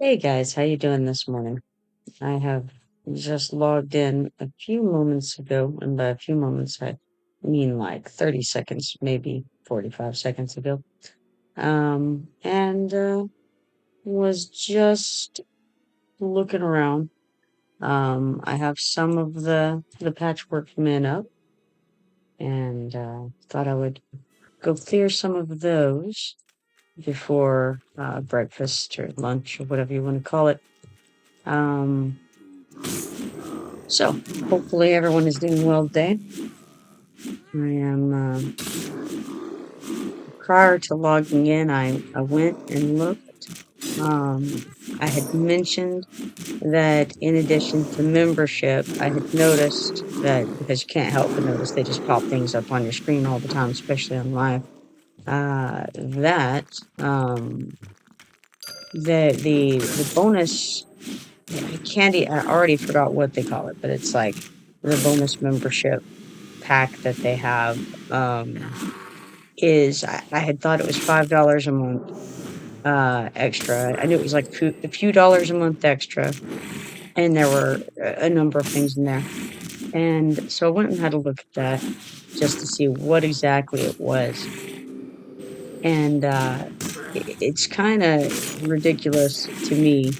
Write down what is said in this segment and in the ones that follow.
Hey guys, how you doing this morning? I have just logged in a few moments ago, and by a few moments I mean like 30 seconds, maybe 45 seconds ago. And was just looking around. I have some of the patchwork men up, and thought I would go clear some of those before breakfast or lunch or whatever you want to call it. Um, So, hopefully everyone is doing well today. I am, prior to logging in, I went and looked. I had mentioned that in addition to membership, I had noticed that because you can't help but notice, they just pop things up on your screen all the time, especially on live. That the bonus I already forgot what they call it, but it's like the bonus membership pack that they have is I had thought it was $5 a month extra. I knew it was like a few dollars a month extra, and there were a number of things in there. And so I went and had a look at that just to see what exactly it was. And it's kind of ridiculous to me.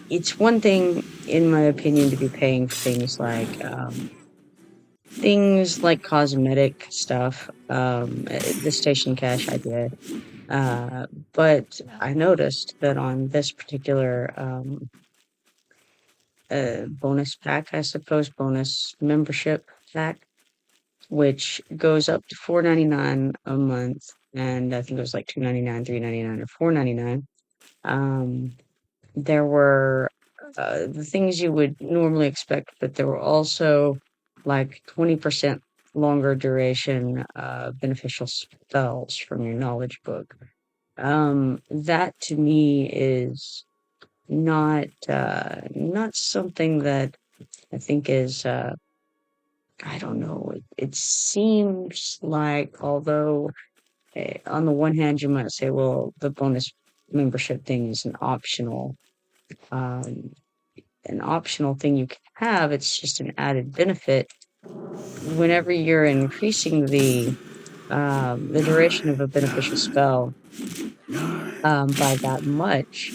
It's one thing, in my opinion, to be paying for things like cosmetic stuff, the station cash I did. Uh, but I noticed that on this particular bonus pack, I suppose, bonus membership pack, which goes up to $4.99 a month, and I think it was like $2.99, $3.99, or $4.99. Um, there were the things you would normally expect, but there were also like 20% longer duration beneficial spells from your knowledge book. That to me is not something that I think is I don't know. It seems like, although on the one hand you might say, well, the bonus membership thing is um, an optional thing you can have. It's just an added benefit. Whenever you're increasing the duration of a beneficial spell by that much,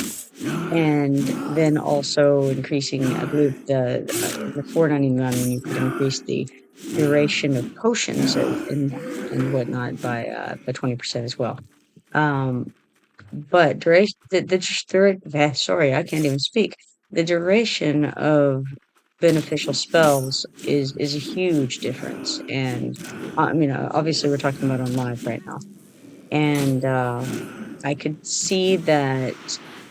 and then also increasing, I believe the 4.99 one, you could increase the duration of potions and whatnot by 20% as well. Um, but duration the just sorry, I can't even speak. The duration of beneficial spells is a huge difference, and I mean, obviously we're talking about on live right now, and I could see that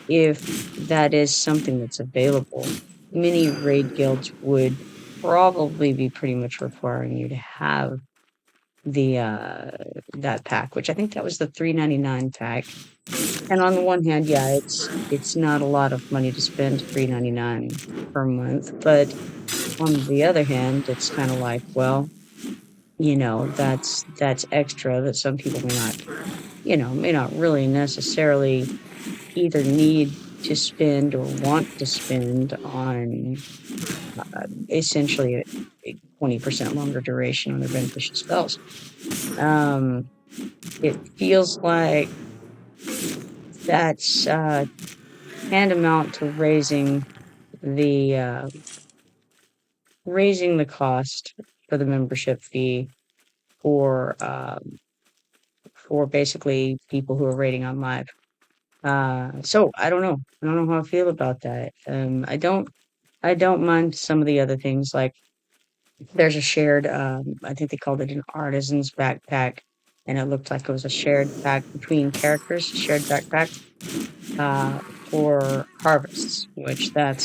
if that is something that's available, many raid guilds would probably be pretty much requiring you to have the that pack, which I think that was the 3.99 pack. And on the one hand, yeah, it's not a lot of money to spend, 3.99 per month, but on the other hand, it's kind of like, well, that's extra that some people may not really necessarily either need to spend or want to spend on essentially a 20% longer duration on their beneficial spells. Um, it feels like that's tantamount to the raising the cost for the membership fee for for basically people who are rating on live. So I don't know. I don't know how I feel about that. I don't mind some of the other things, like there's a shared, I think they called it an artisan's backpack, and it looked like it was a shared pack between characters, shared backpack, uh, for harvests, which that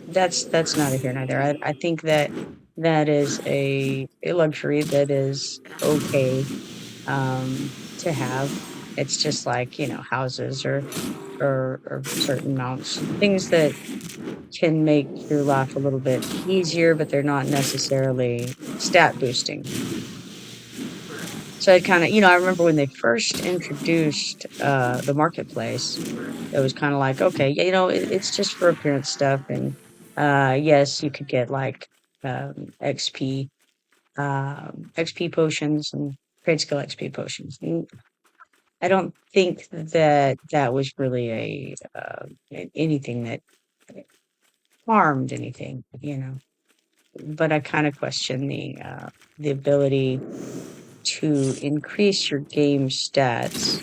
that's neither here nor there. I think that that is a luxury that is okay to have. It's just like, houses or certain mounts, things that can make your life a little bit easier, but they're not necessarily stat boosting. So it kind of, I remember when they first introduced the marketplace, it was kind of like, okay, yeah, it's just for appearance stuff, and yes, you could get like XP, XP potions and trade skill XP potions. And I don't think that was really anything that harmed anything. But I kind of question the ability to increase your game stats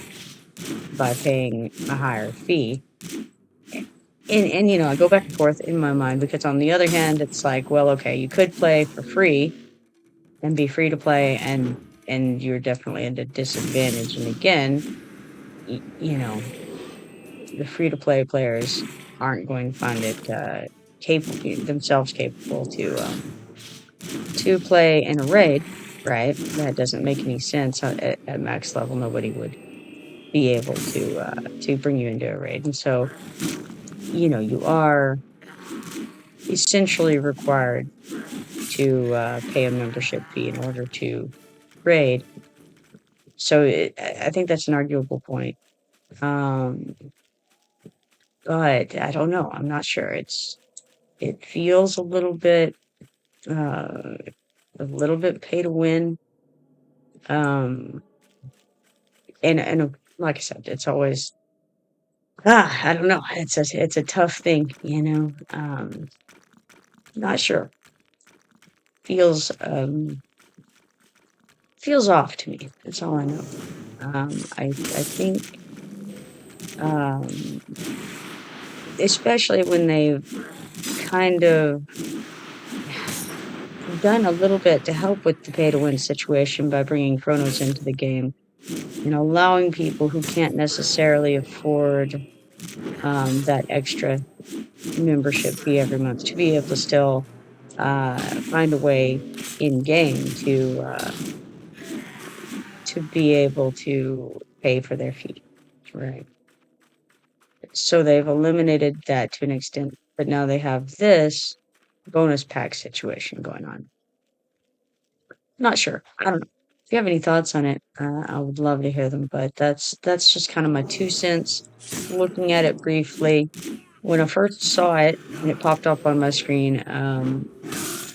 by paying a higher fee. And I go back and forth in my mind, because on the other hand, it's like, well, okay, you could play for free and be free to play, and you're definitely at a disadvantage. And again, the free to play players aren't going to find it themselves capable to play in a raid, right? That doesn't make any sense. At max level, nobody would be able to bring you into a raid. And so, you are essentially required to pay a membership fee in order to raid. So I think that's an arguable point. Um, but I don't know. I'm not sure. It feels uh, a little bit pay to win. Um, and like I said, it's always I don't know. It's a tough thing. Not sure. Feels off to me. That's all I know. I think um, especially when they've kind of done a little bit to help with the pay to win situation by bringing Kronos into the game, allowing people who can't necessarily afford that extra membership fee every month to be able to still find a way in game to be able to pay for their fee, right? So they've eliminated that to an extent, but now they have this bonus pack situation going on. Not sure. I don't know. If you have any thoughts on it, I would love to hear them. But that's just kind of my 2 cents. Looking at it briefly, when I first saw it and it popped up on my screen, and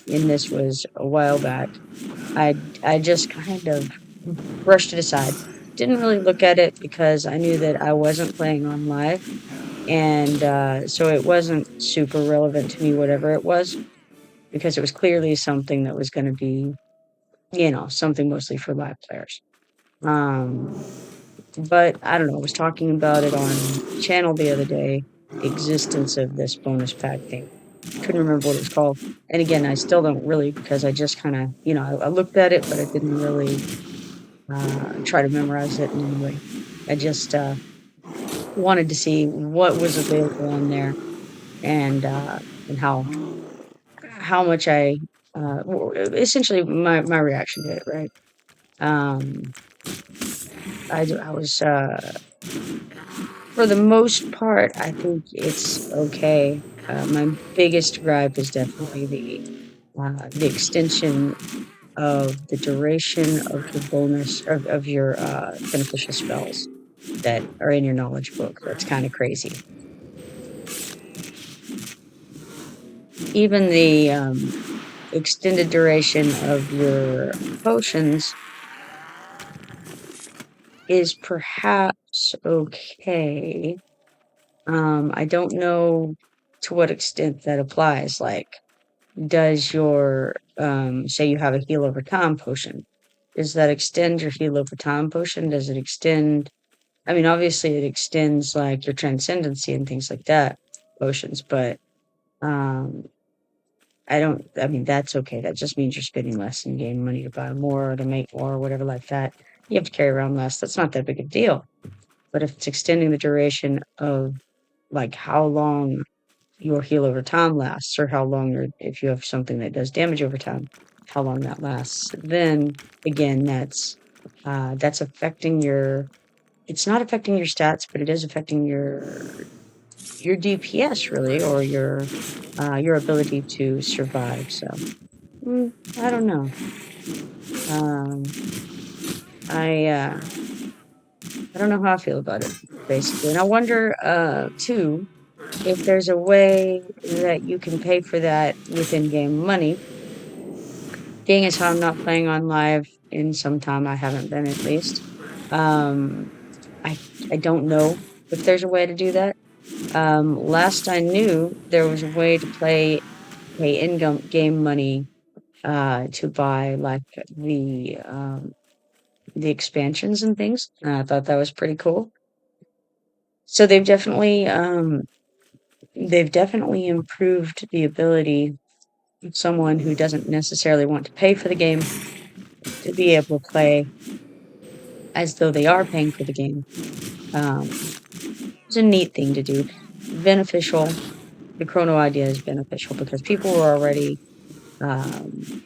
this was a while back, I just kind of brushed it aside. Didn't really look at it because I knew that I wasn't playing on live, and so it wasn't super relevant to me, whatever it was, because it was clearly something that was going to be, something mostly for live players. Um, but I don't know. I was talking about it on channel the other day, the existence of this bonus pack thing. Couldn't remember what it was called. And again, I still don't really, because I just kind of, I looked at it, but I didn't really try to memorize it in any way. I just wanted to see what was available on there, and how much essentially my reaction to it, right? Um, I was for the most part, I think it's okay. My biggest gripe is definitely the extension of the duration of your bonus of your beneficial spells that are in your knowledge book. That's kind of crazy. Even the extended duration of your potions is perhaps okay. I don't know to what extent that applies. Like, does your say you have a heal over time potion, does that extend your heal over time potion? Does it extend, I mean, obviously it extends like your transcendency and things like that potions, but um I mean, that's okay. That just means you're spending less in game money to buy more or to make more or whatever like that. You have to carry around less. That's not that big a deal. But if it's extending the duration of like how long your heal over time lasts, or how long, or if you have something that does damage over time, how long that lasts, then again, that's affecting it's not affecting your stats, but it is affecting your DPS, really, or your ability to survive. So I don't know. Um, I don't know how I feel about it, basically. And I wonder, too, if there's a way that you can pay for that with in-game money. Being as how I'm not playing on live in some time, I haven't been at least. Um, I don't know if there's a way to do that. Last I knew, there was a way to pay in game money to buy like the expansions and things. And I thought that was pretty cool. So they've definitely improved the ability of someone who doesn't necessarily want to pay for the game to be able to play as though they are paying for the game. It's a neat thing to do. Beneficial. The Chrono idea is beneficial because people were already, um,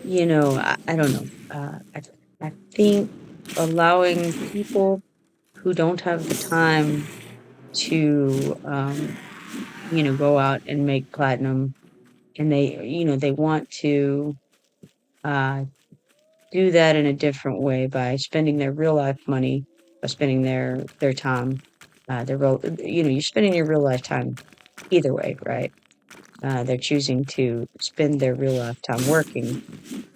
I don't know. I think allowing people who don't have the time to, go out and make platinum, and they want to uh, do that in a different way by spending their real life money, by spending their time, you're spending your real life time either way, right? They're choosing to spend their real life time working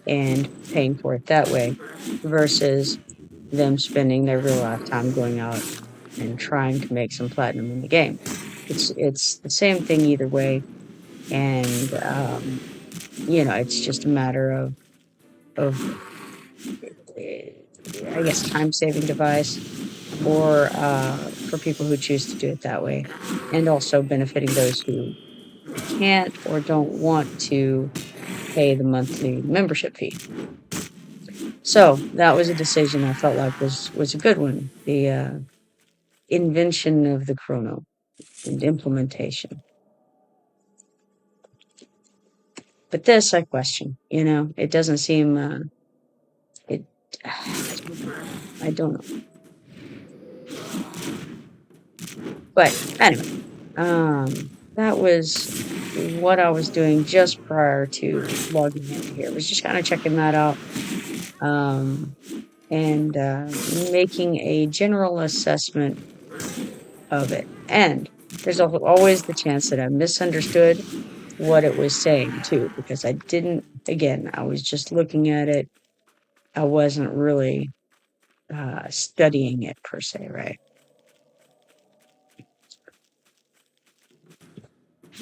and paying for it that way versus them spending their real life time going out and trying to make some platinum in the game. It's the same thing either way, and it's just a matter of I guess time saving device or for people who choose to do it that way, and also benefiting those who can't or don't want to pay the monthly membership fee. So that was a decision I felt like was a good one. The invention of the chrono and implementation. But this I question. It doesn't seem it. I don't know. But anyway, that was what I was doing just prior to logging in here. I was just kind of checking that out. And making a general assessment of it. And there's always the chance that I misunderstood what it was saying too, because I didn't, again, I was just looking at it. I wasn't really studying it per se, right?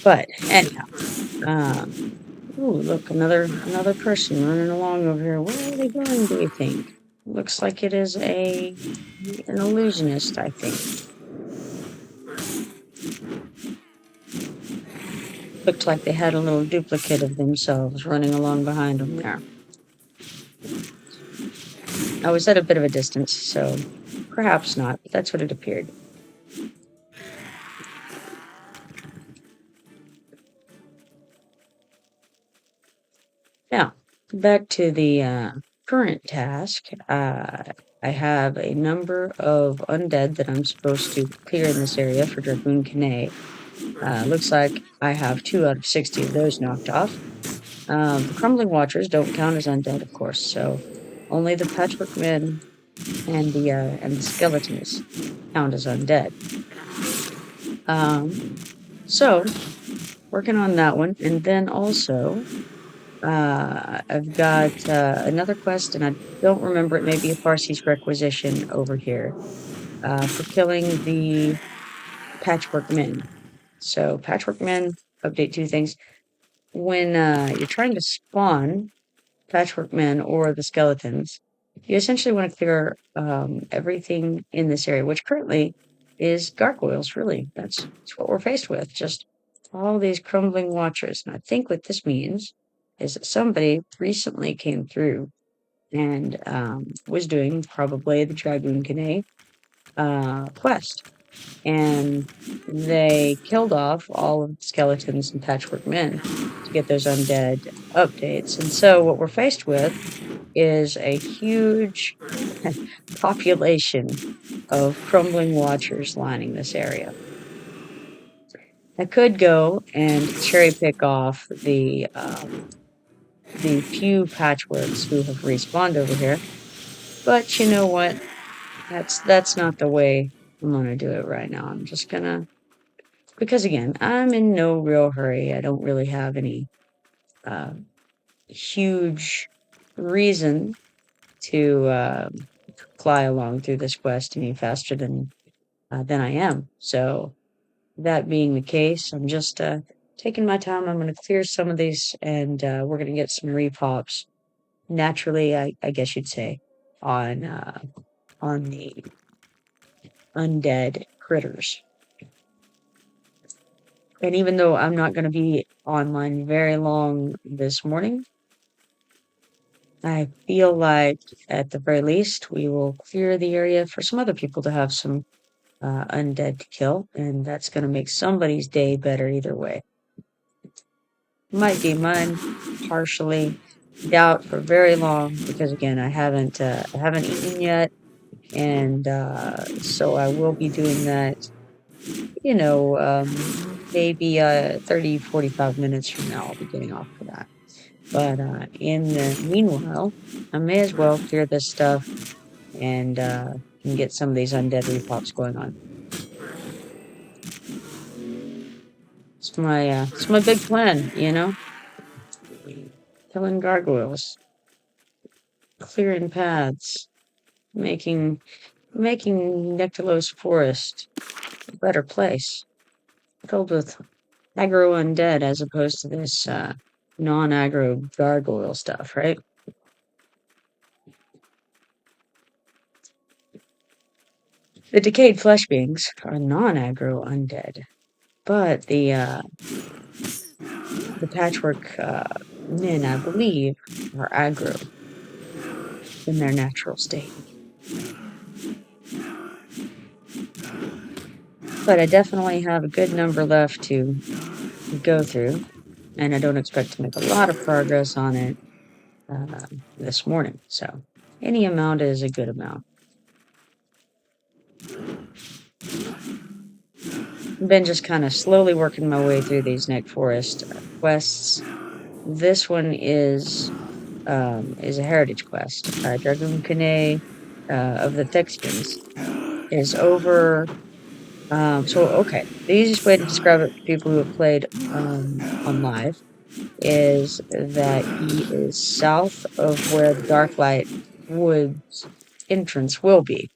But anyhow, ooh, look, another person running along over here. Where are they going, do you think? Looks like it is an illusionist, I think. Looked like they had a little duplicate of themselves running along behind them there. I was at a bit of a distance, so perhaps not, but that's what it appeared. Now, back to the current task. I have a number of undead that I'm supposed to clear in this area for Dragoon K'naea. Looks like I have 2 out of 60 of those knocked off. The Crumbling Watchers don't count as undead, of course, so only the Patchwork Men and the Skeletons count as undead. So, working on that one, and then also, I've got another quest, and I don't remember, it may be a Farsi's requisition over here, for killing the Patchwork Men. So, Patchwork Men, update 2 things. When you're trying to spawn Patchwork Men or the Skeletons, you essentially want to clear everything in this area, which currently is gargoyles, really. That's what we're faced with, just all these crumbling watchers. And I think what this means is that somebody recently came through and was doing probably the Dragoon K'naea quest. And they killed off all of the skeletons and patchwork men to get those undead updates. And so what we're faced with is a huge population of crumbling watchers lining this area. I could go and cherry pick off the few patchworks who have respawned over here, But you know what? That's not the way I'm gonna do it right now. I'm just gonna, because again, I'm in no real hurry. I don't really have any uh, huge reason to fly along through this quest any faster than I am. So that being the case, I'm just taking my time. I'm going to clear some of these, and we're going to get some repops naturally, I guess you'd say, on the undead critters. And even though I'm not going to be online very long this morning, I feel like at the very least we will clear the area for some other people to have some undead to kill, and that's going to make somebody's day better either way. Might be mine partially. Doubt for very long because again I haven't eaten yet, and so I will be doing that. You know, maybe 30-45 minutes from now I'll be getting off for that. But in the meanwhile, I may as well clear this stuff and get some of these undead repops going on. It's my big plan, you know? Killing gargoyles, clearing paths, making Nektulos Forest a better place, filled with aggro undead as opposed to this non-aggro gargoyle stuff, right? The decayed flesh beings are non-aggro undead, but the patchwork men, I believe, are aggro in their natural state. But I definitely have a good number left to go through, and I don't expect to make a lot of progress on it this morning. So any amount is a good amount. I've been just kind of slowly working my way through these Neck Forest quests. This one is a heritage quest. Dragoon K'naea of the Thexians is over. Okay, the easiest way to describe it for people who have played on live is that he is south of where the Darklight Woods entrance will be.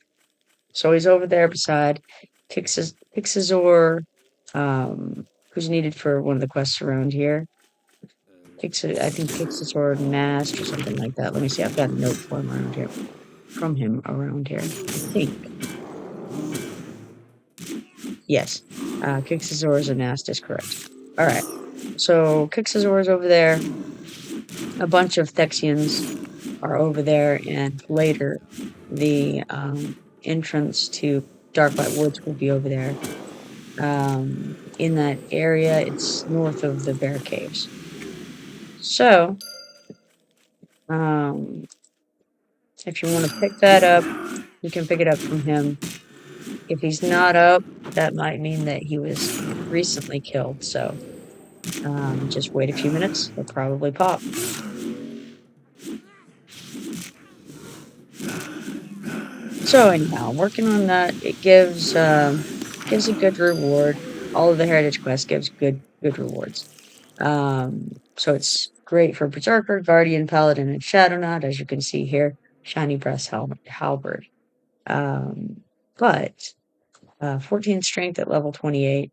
So he's over there beside Pixazor, who's needed for one of the quests around here. I think Pixazor Nast or something like that. Let me see. I've got a note for him around here. From him around here. I think. Yes. Pixazor's a Nast is correct. Alright. So Pixazor's over there. A bunch of Thexians are over there, and later the entrance to Darklight Woods will be over there. In that area, it's north of the Bear Caves. So, if you want to pick that up, you can pick it up from him. If he's not up, that might mean that he was recently killed. So, just wait a few minutes. He'll probably pop. So anyhow, working on that, it gives a good reward. All of the heritage quests gives good rewards. So it's great for Berserker, Guardian, Paladin, and Shadow Knight, as you can see here. Shiny Breast Halberd. But 14 strength at level 28,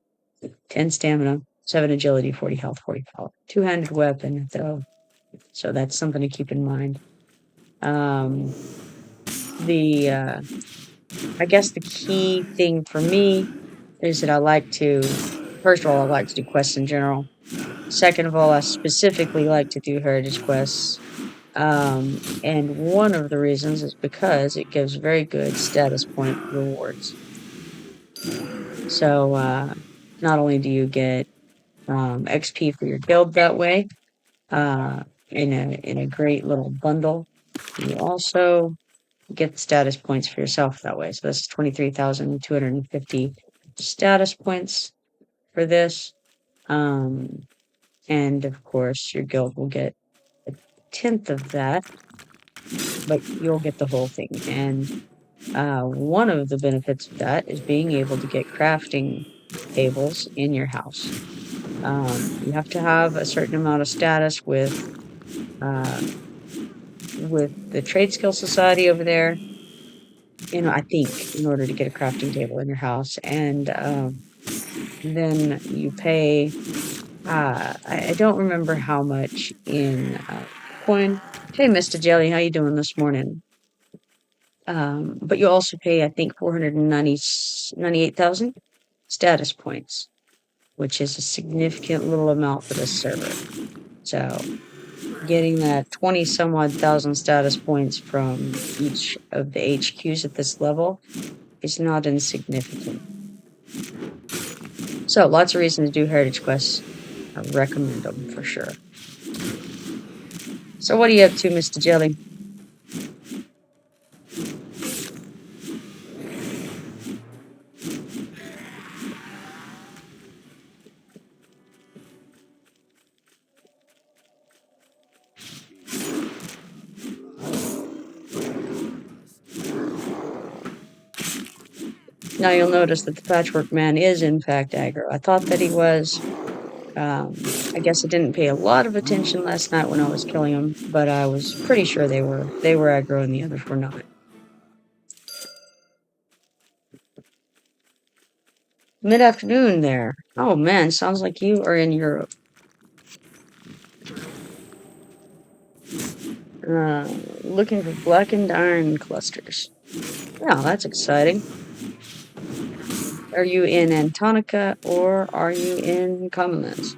10 stamina, 7 agility, 40 health, 40 power. Two-handed weapon, though. So that's something to keep in mind. I guess the key thing for me is that first of all, I like to do quests in general. Second of all, I specifically like to do heritage quests. And one of the reasons is because it gives very good status point rewards. So, not only do you get XP for your guild that way, in a great little bundle, you also get status points for yourself that way. So this is 23,250 status points for this. And of course, your guild will get a tenth of that but you'll get the whole thing. And one of the benefits of that is being able to get crafting tables in your house. You have to have a certain amount of status uh, with the Trade Skill Society over there, I think, in order to get a crafting table in your house. And then you pay, I don't remember how much in coin. Hey, Mr. Jelly, how you doing this morning? But you also pay, I think, 498,000 status points, which is a significant little amount for this server. So getting that 20 some odd thousand status points from each of the HQs at this level is not insignificant. So lots of reasons to do heritage quests. I recommend them for sure. So what are you up to, Mr. Jelly? Now you'll notice that the patchwork man is in fact aggro. I thought that he was. I guess I didn't pay a lot of attention last night when I was killing them, but I was pretty sure they were aggro and the others were not. Mid-afternoon there. Oh man, sounds like you are in Europe. Looking for blackened iron clusters. Yeah, that's exciting. Are you in Antonica or are you in Commonlands?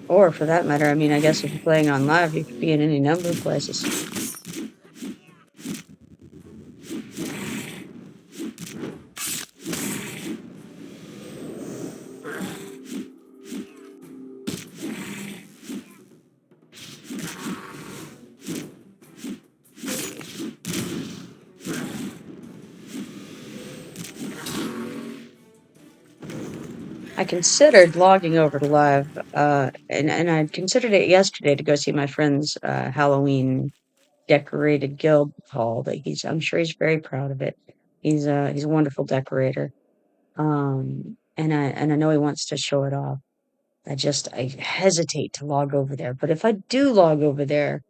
Or for that matter, I mean, I guess if you're playing on live, you could be in any number of places. I considered logging over to live, and I considered it yesterday to go see my friend's Halloween decorated guild hall. That I'm sure he's very proud of it. He's a wonderful decorator. And I know he wants to show it off. I hesitate to log over there. But if I do log over there,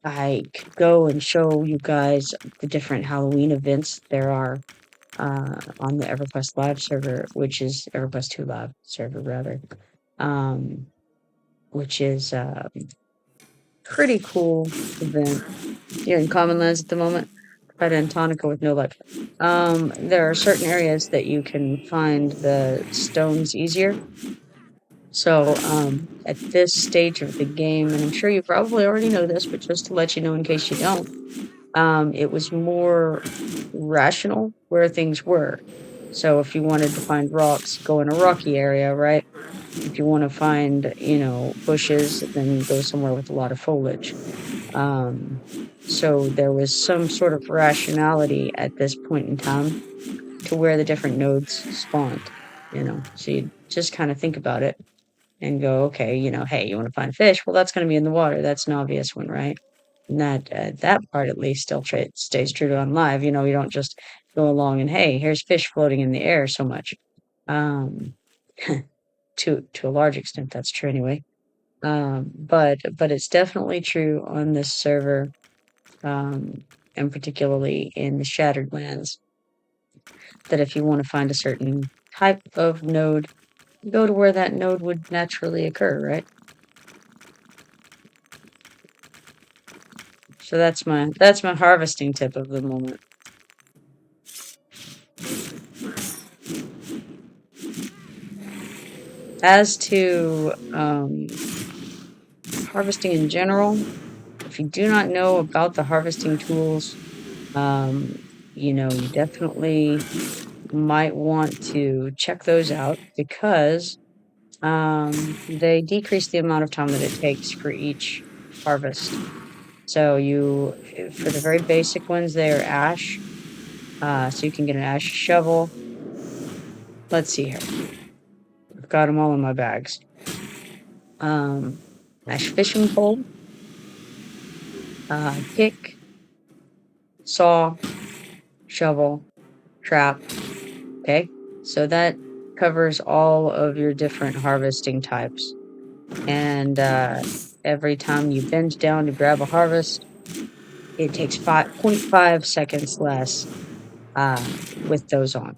I could go and show you guys the different Halloween events there are on the EverQuest Live server, which is EverQuest 2 Live server, rather, um, which is a pretty cool event. You're in Commonlands at the moment. Tried Antonica with no luck. There are certain areas that you can find the stones easier. So, at this stage of the game, and I'm sure you probably already know this, but just to let you know in case you don't, it was more rational where things were. So if you wanted to find rocks, go in a rocky area, right? If you want to find, bushes, then go somewhere with a lot of foliage. So there was some sort of rationality at this point in time to where the different nodes spawned, So you just kind of think about it and go, okay, hey, you want to find a fish? Well, that's going to be in the water. That's an obvious one, right? And that part at least still stays true to on live. You don't just go along and hey, here's fish floating in the air so much. Um, to a large extent, that's true anyway. But it's definitely true on this server, and particularly in the Shattered Lands, that if you want to find a certain type of node, go to where that node would naturally occur, right? So that's my harvesting tip of the moment. As to harvesting in general, if you do not know about the harvesting tools, you know, you definitely might want to check those out because they decrease the amount of time that it takes for each harvest. So for the very basic ones, they are ash. So you can get an ash shovel. Let's see here. I've got them all in my bags. Ash fishing pole, pick, saw, shovel, trap. Okay, so that covers all of your different harvesting types. And every time you bend down to grab a harvest, it takes 5.5 seconds less with those on.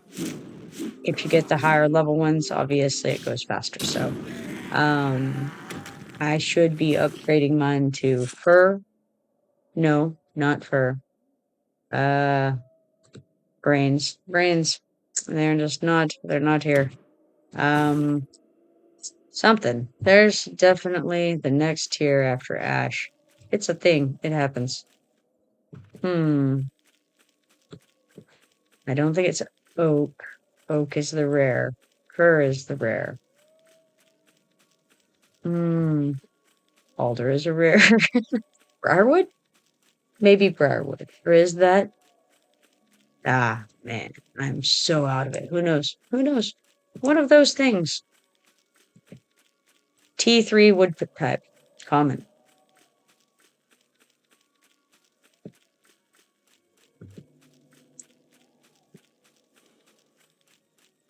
If you get the higher level ones, obviously it goes faster. So I should be upgrading mine to fur. No, not fur. Brains. Brains. They're not here. Something. There's definitely the next tier after ash. It's a thing. It happens. I don't think it's oak. Oak is the rare. Fir is the rare. Alder is a rare. Briarwood? Maybe briarwood. Or is that? Ah, man. I'm so out of it. Who knows? Who knows? One of those things. T3 wood type. Common.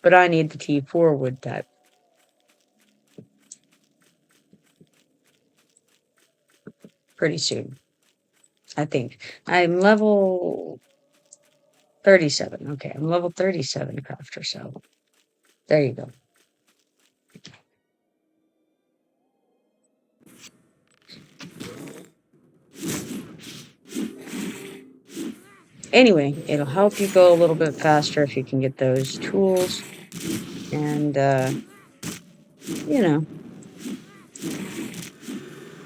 But I need the T4 wood type. Pretty soon. I think. I'm level 37. Okay, I'm level 37 crafter, so there you go. Anyway, it'll help you go a little bit faster if you can get those tools. And, you know,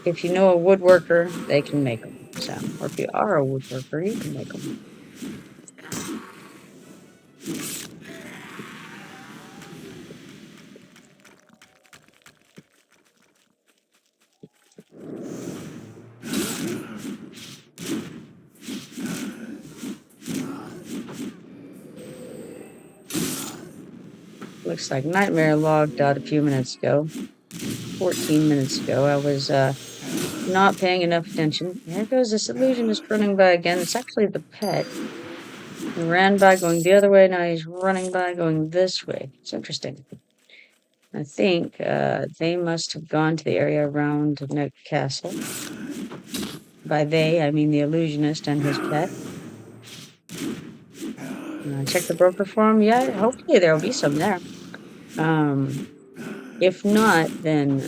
if you know a woodworker, they can make them. So, or if you are a woodworker, you can make them. Looks like Nightmare logged out a few minutes ago. 14 minutes ago. I was not paying enough attention. There goes this illusionist running by again. It's actually the pet. He ran by going the other way. Now he's running by going this way. It's interesting. I think they must have gone to the area around Neck Castle. By they, I mean the illusionist and his pet. Check the broker for him. Yeah, hopefully there will be some there. If not, then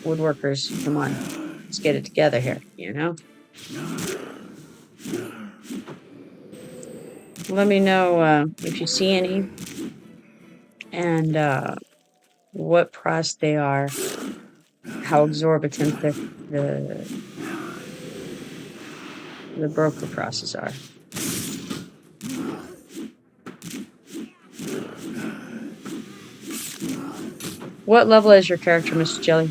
woodworkers, come on, let's get it together here, you know? Let me know if you see any and what price they are, how exorbitant the broker prices are. What level is your character, Mr. Jelly?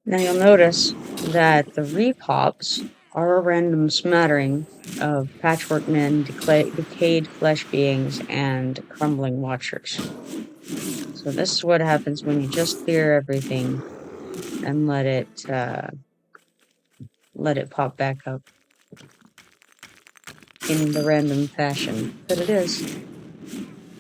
Now you'll notice that the repops are a random smattering of patchwork men, decayed flesh beings, and crumbling watchers. So this is what happens when you just clear everything and let it pop back up in the random fashion that it is.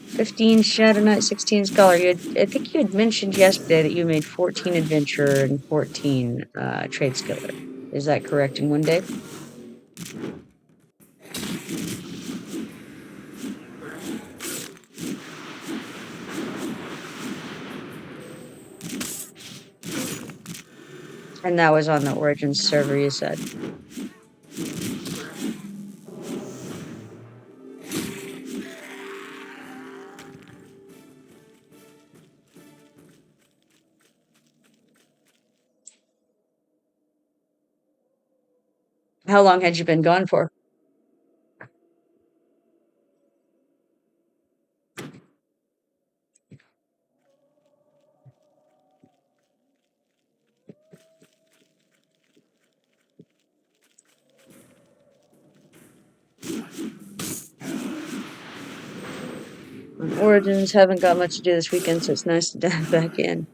15 Shadow Knight, 16 Scholar. I think you had mentioned yesterday that you made 14 Adventure and 14 Trade Skiller. Is that correct in one day? And that was on the Origins server, you said. How long had you been gone for? Origins haven't got much to do this weekend, so it's nice to dive back in.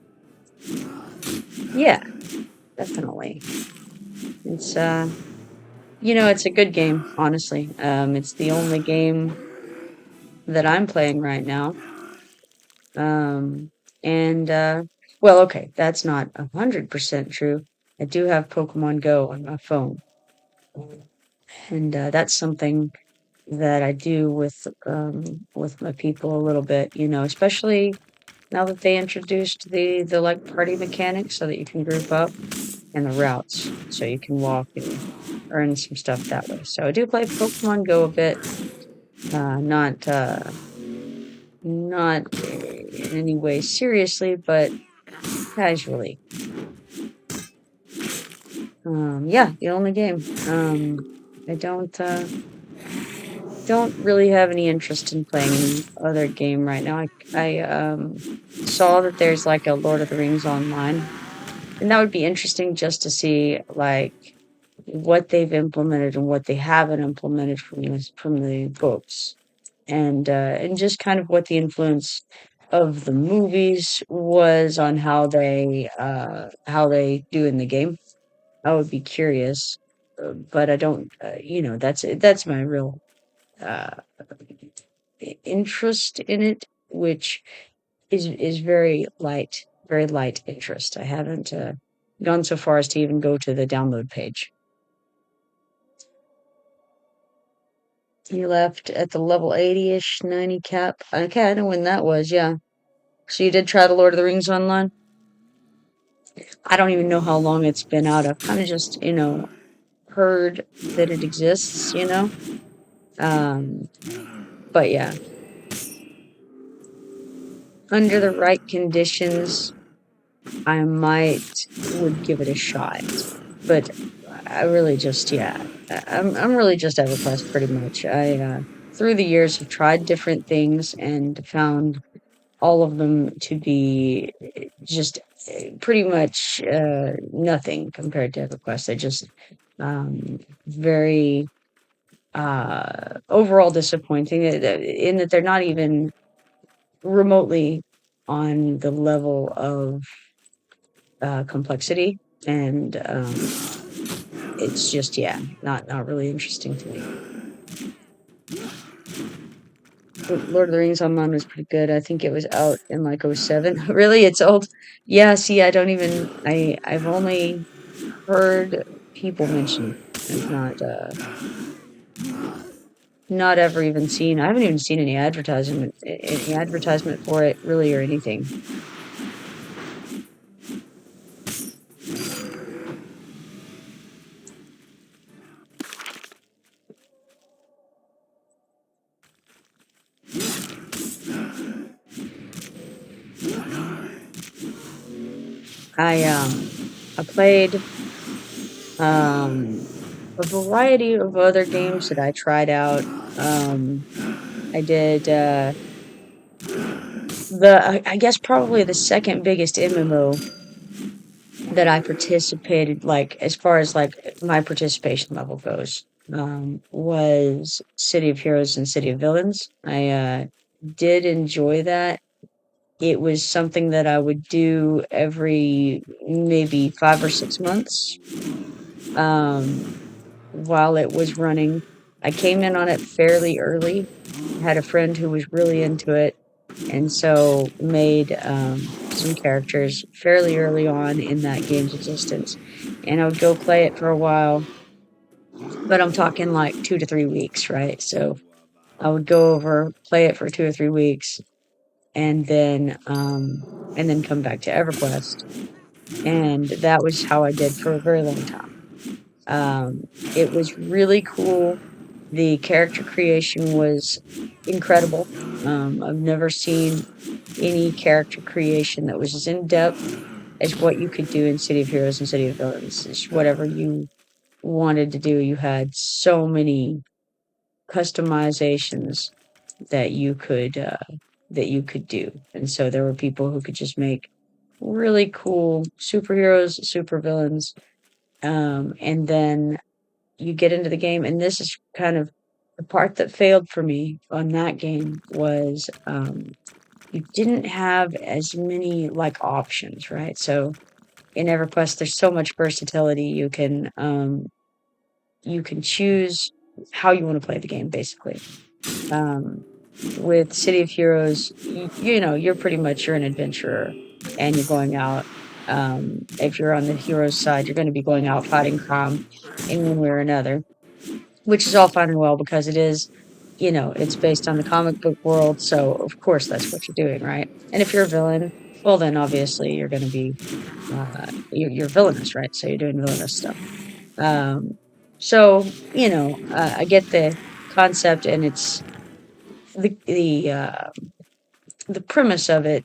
Yeah, definitely. It's it's a good game, honestly. It's the only game that I'm playing right now. Um, and well, okay, that's not 100% true. I do have Pokemon Go on my phone, and that's something that I do with my people a little bit, especially now that they introduced the like party mechanics so that you can group up and the routes so you can walk and earn some stuff that way. So I do play Pokemon Go a bit, not in any way seriously, but casually. Yeah, the only game. I don't really have any interest in playing any other game right now. I saw that there's like a Lord of the Rings online, and that would be interesting just to see like what they've implemented and what they haven't implemented from the books, and just kind of what the influence of the movies was on how they do in the game. I would be curious, but I don't. That's my real uh, interest in it, which is very light interest. I haven't gone so far as to even go to the download page. You left at the level 80-ish, 90 cap. Okay, I know when that was, yeah. So you did try the Lord of the Rings online? I don't even know how long it's been out. I've kind of just, heard that it exists. Um, but yeah, under the right conditions, I would give it a shot. But I really just, yeah, I'm really just EverQuest pretty much. Through the years have tried different things and found all of them to be just pretty much nothing compared to EverQuest. They're just very overall disappointing in that they're not even remotely on the level of complexity, and it's just, yeah, not really interesting to me. Lord of the Rings Online was pretty good. I think it was out in like '07. Really, it's old. Yeah, see, I've only heard people mention it. I've not ever even seen. I haven't even seen any advertisement for it really or anything. I played um a variety of other games that I tried out. I did I guess probably the second biggest MMO that I participated, like as far as like my participation level goes, was City of Heroes and City of Villains. I did enjoy that. It was something that I would do every maybe 5 or 6 months, um, while it was running. I came in on it fairly early. Had a friend who was really into it, and so made some characters fairly early on in that game's existence. And I would go play it for a while, but I'm talking like 2 to 3 weeks, right? So I would go over, play it for 2 or 3 weeks, and then come back to EverQuest. and that was how I did for a very long time. It was really cool. The character creation was incredible. I've never seen any character creation that was as in depth as what you could do in City of Heroes and City of Villains. It's whatever you wanted to do. You had so many customizations that you could do, and so there were people who could just make really cool superheroes, supervillains, and then you get into the game, and this is kind of the part that failed for me on that game was you didn't have as many like options, right? So in EverQuest, there's so much versatility. You can choose how you want to play the game, basically. Um, with City of Heroes, you're pretty much you're an adventurer, and you're going out. If you're on the hero's side, you're going to be going out fighting crime in one way or another, which is all fine and well because it is, it's based on the comic book world, so of course that's what you're doing, right? And if you're a villain, well, then obviously you're going to be you're villainous, right? So you're doing villainous stuff. So I get the concept, and it's the premise of it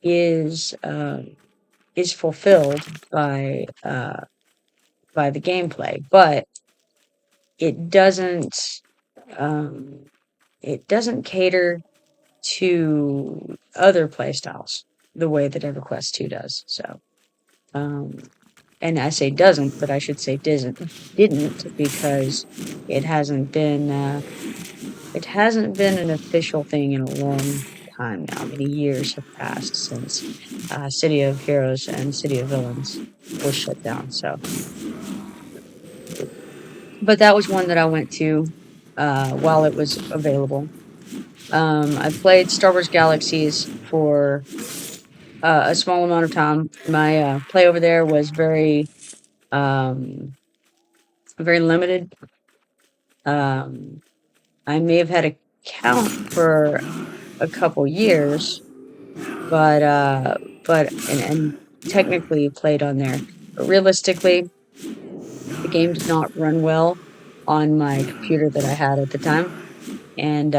is fulfilled by the gameplay, but it doesn't um, it doesn't cater to other playstyles the way that EverQuest 2 does. So, um, and I say doesn't, but I should say didn't because it hasn't been an official thing in a long time now. Many years have passed since City of Heroes and City of Villains was shut down. So, but that was one that I went to while it was available. I played Star Wars Galaxies for a small amount of time. My play over there was very limited. I may have had a count for a couple years, but technically played on there. But realistically, the game did not run well on my computer that I had at the time. And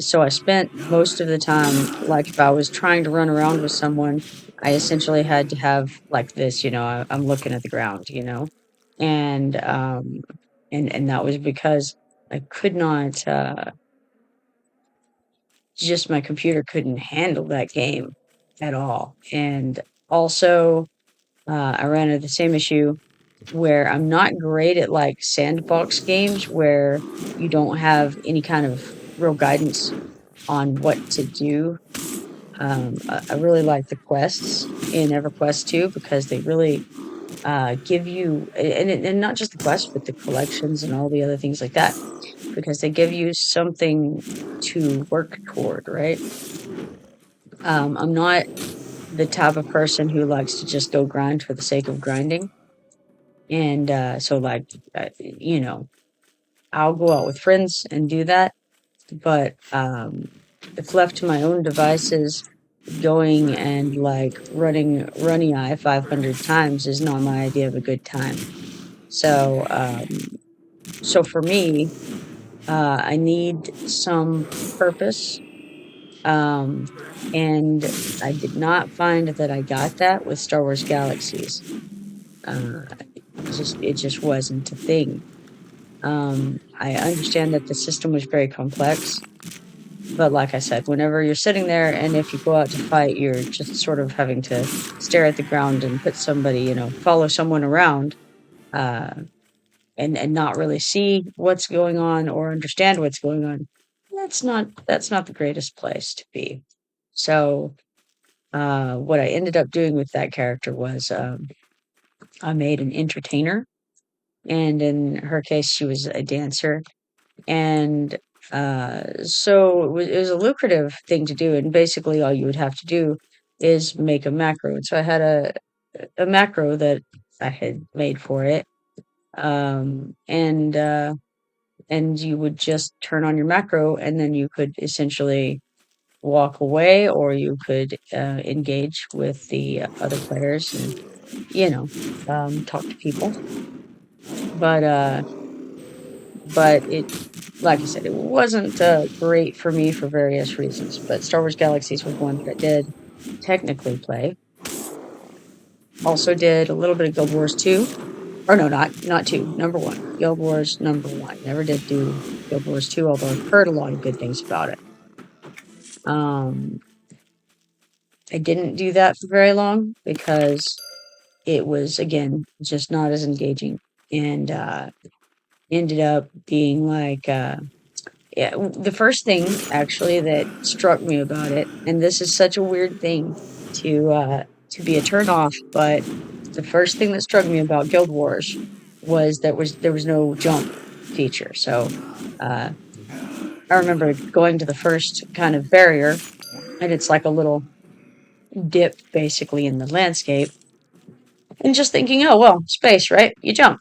so I spent most of the time, like if I was trying to run around with someone, I essentially had to have like this, I'm looking at the ground, and and that was because I could not, just my computer couldn't handle that game at all. And also, I ran into the same issue where I'm not great at like sandbox games where you don't have any kind of real guidance on what to do. I really like the quests in EverQuest 2 because they really give you, and not just the quests, but the collections and all the other things like that, because they give you something to work toward, right? I'm not the type of person who likes to just go grind for the sake of grinding. And so, like, I'll go out with friends and do that. But if left to my own devices, going and like running runny eye 500 times is not my idea of a good time. So for me, I need some purpose. And I did not find that I got that with Star Wars Galaxies. It just wasn't a thing. I understand that the system was very complex, but like I said, whenever you're sitting there and if you go out to fight, you're just sort of having to stare at the ground and put somebody, follow someone around, uh, and not really see what's going on or understand what's going on. That's not the greatest place to be. So, what I ended up doing with that character was, I made an entertainer, and in her case, she was a dancer. And so it was a lucrative thing to do, and basically all you would have to do is make a macro. And so I had a macro that I had made for it, and you would just turn on your macro, and then you could essentially walk away, or you could engage with the other players. And talk to people. But it, like I said, it wasn't great for me for various reasons. But Star Wars Galaxies was one that I did technically play. Also did a little bit of Guild Wars 2. Or no, not 2. Number 1. Guild Wars number 1. Never did do Guild Wars 2, although I've heard a lot of good things about it. I didn't do that for very long because it was, again, just not as engaging, and ended up being like, yeah, the first thing actually that struck me about it, and this is such a weird thing to be a turn off, but the first thing that struck me about Guild Wars was there was no jump feature. So I remember going to the first kind of barrier, and it's like a little dip basically in the landscape, and just thinking, oh well, space, right? You jump,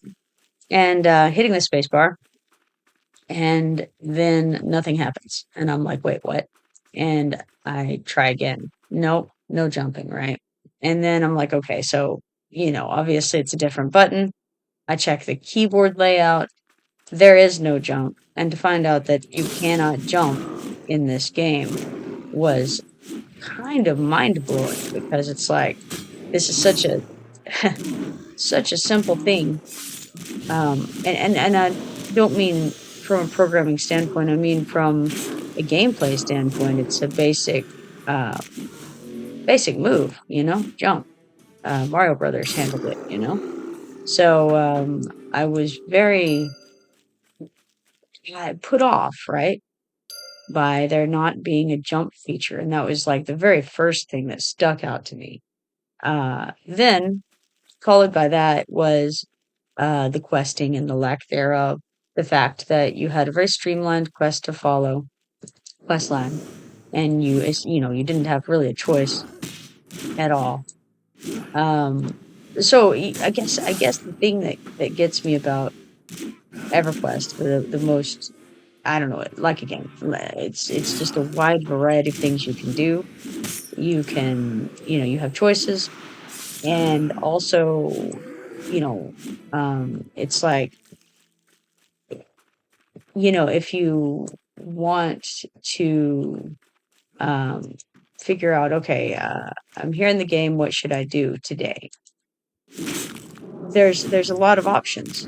and hitting the space bar, and then nothing happens, and I'm like, wait, what? And I try again. Nope, no jumping, right? And then I'm like, okay, so obviously it's a different button. I check the keyboard layout. There is no jump, and to find out that you cannot jump in this game was kind of mind blowing, because it's like, this is such a such a simple thing. And I don't mean from a programming standpoint. I mean from a gameplay standpoint. It's a basic move, jump. Mario Brothers handled it. So I was very put off, right, by there not being a jump feature, and that was like the very first thing that stuck out to me. Then, followed by that, was the questing and the lack thereof. The fact that you had a very streamlined quest line, and you didn't have really a choice at all. So I guess the thing that gets me about EverQuest, the most, I don't know, like, again, it's just a wide variety of things you can do. You can, you have choices, and also, it's like, if you want to figure out, okay, I'm here in the game, what should I do today? There's a lot of options,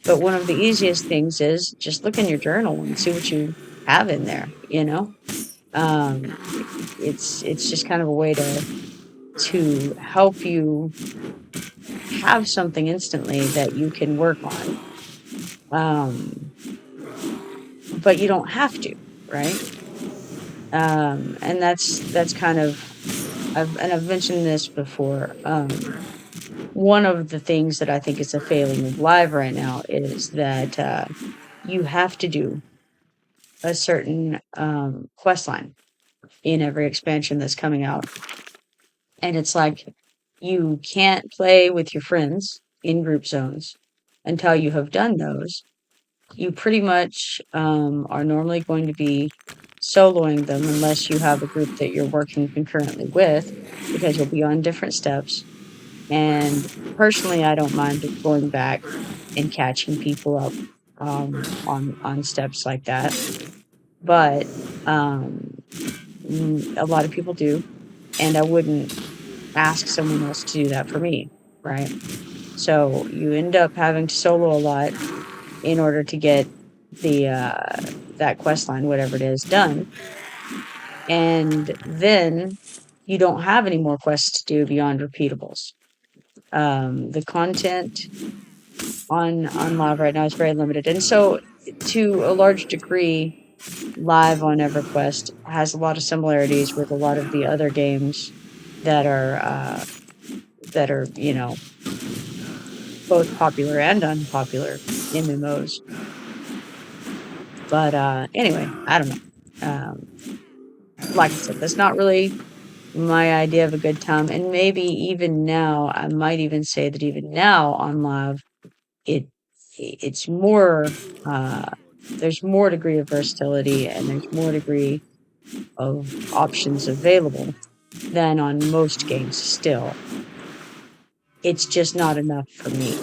but one of the easiest things is just look in your journal and see what you have in there. It's just kind of a way to help you have something instantly that you can work on. But you don't have to, right? And that's kind of, I've mentioned this before. One of the things that I think is a failing of Live right now is that you have to do a certain quest line in every expansion that's coming out. And it's like, you can't play with your friends in group zones until you have done those. You pretty much are normally going to be soloing them unless you have a group that you're working concurrently with, because you'll be on different steps. And personally, I don't mind going back and catching people up on steps like that. But a lot of people do, and I wouldn't ask someone else to do that for me, right? So you end up having to solo a lot in order to get the that quest line, whatever it is, done. And then you don't have any more quests to do beyond repeatables. The content on Live right now is very limited, and so to a large degree, Live on EverQuest has a lot of similarities with a lot of the other games that are both popular and unpopular MMOs. But anyway, I don't know. Like I said, that's not really my idea of a good time, and maybe even now, I might even say that even now on Live, it's more, there's more degree of versatility, and there's more degree of options available than on most games still. it's just not enough for me.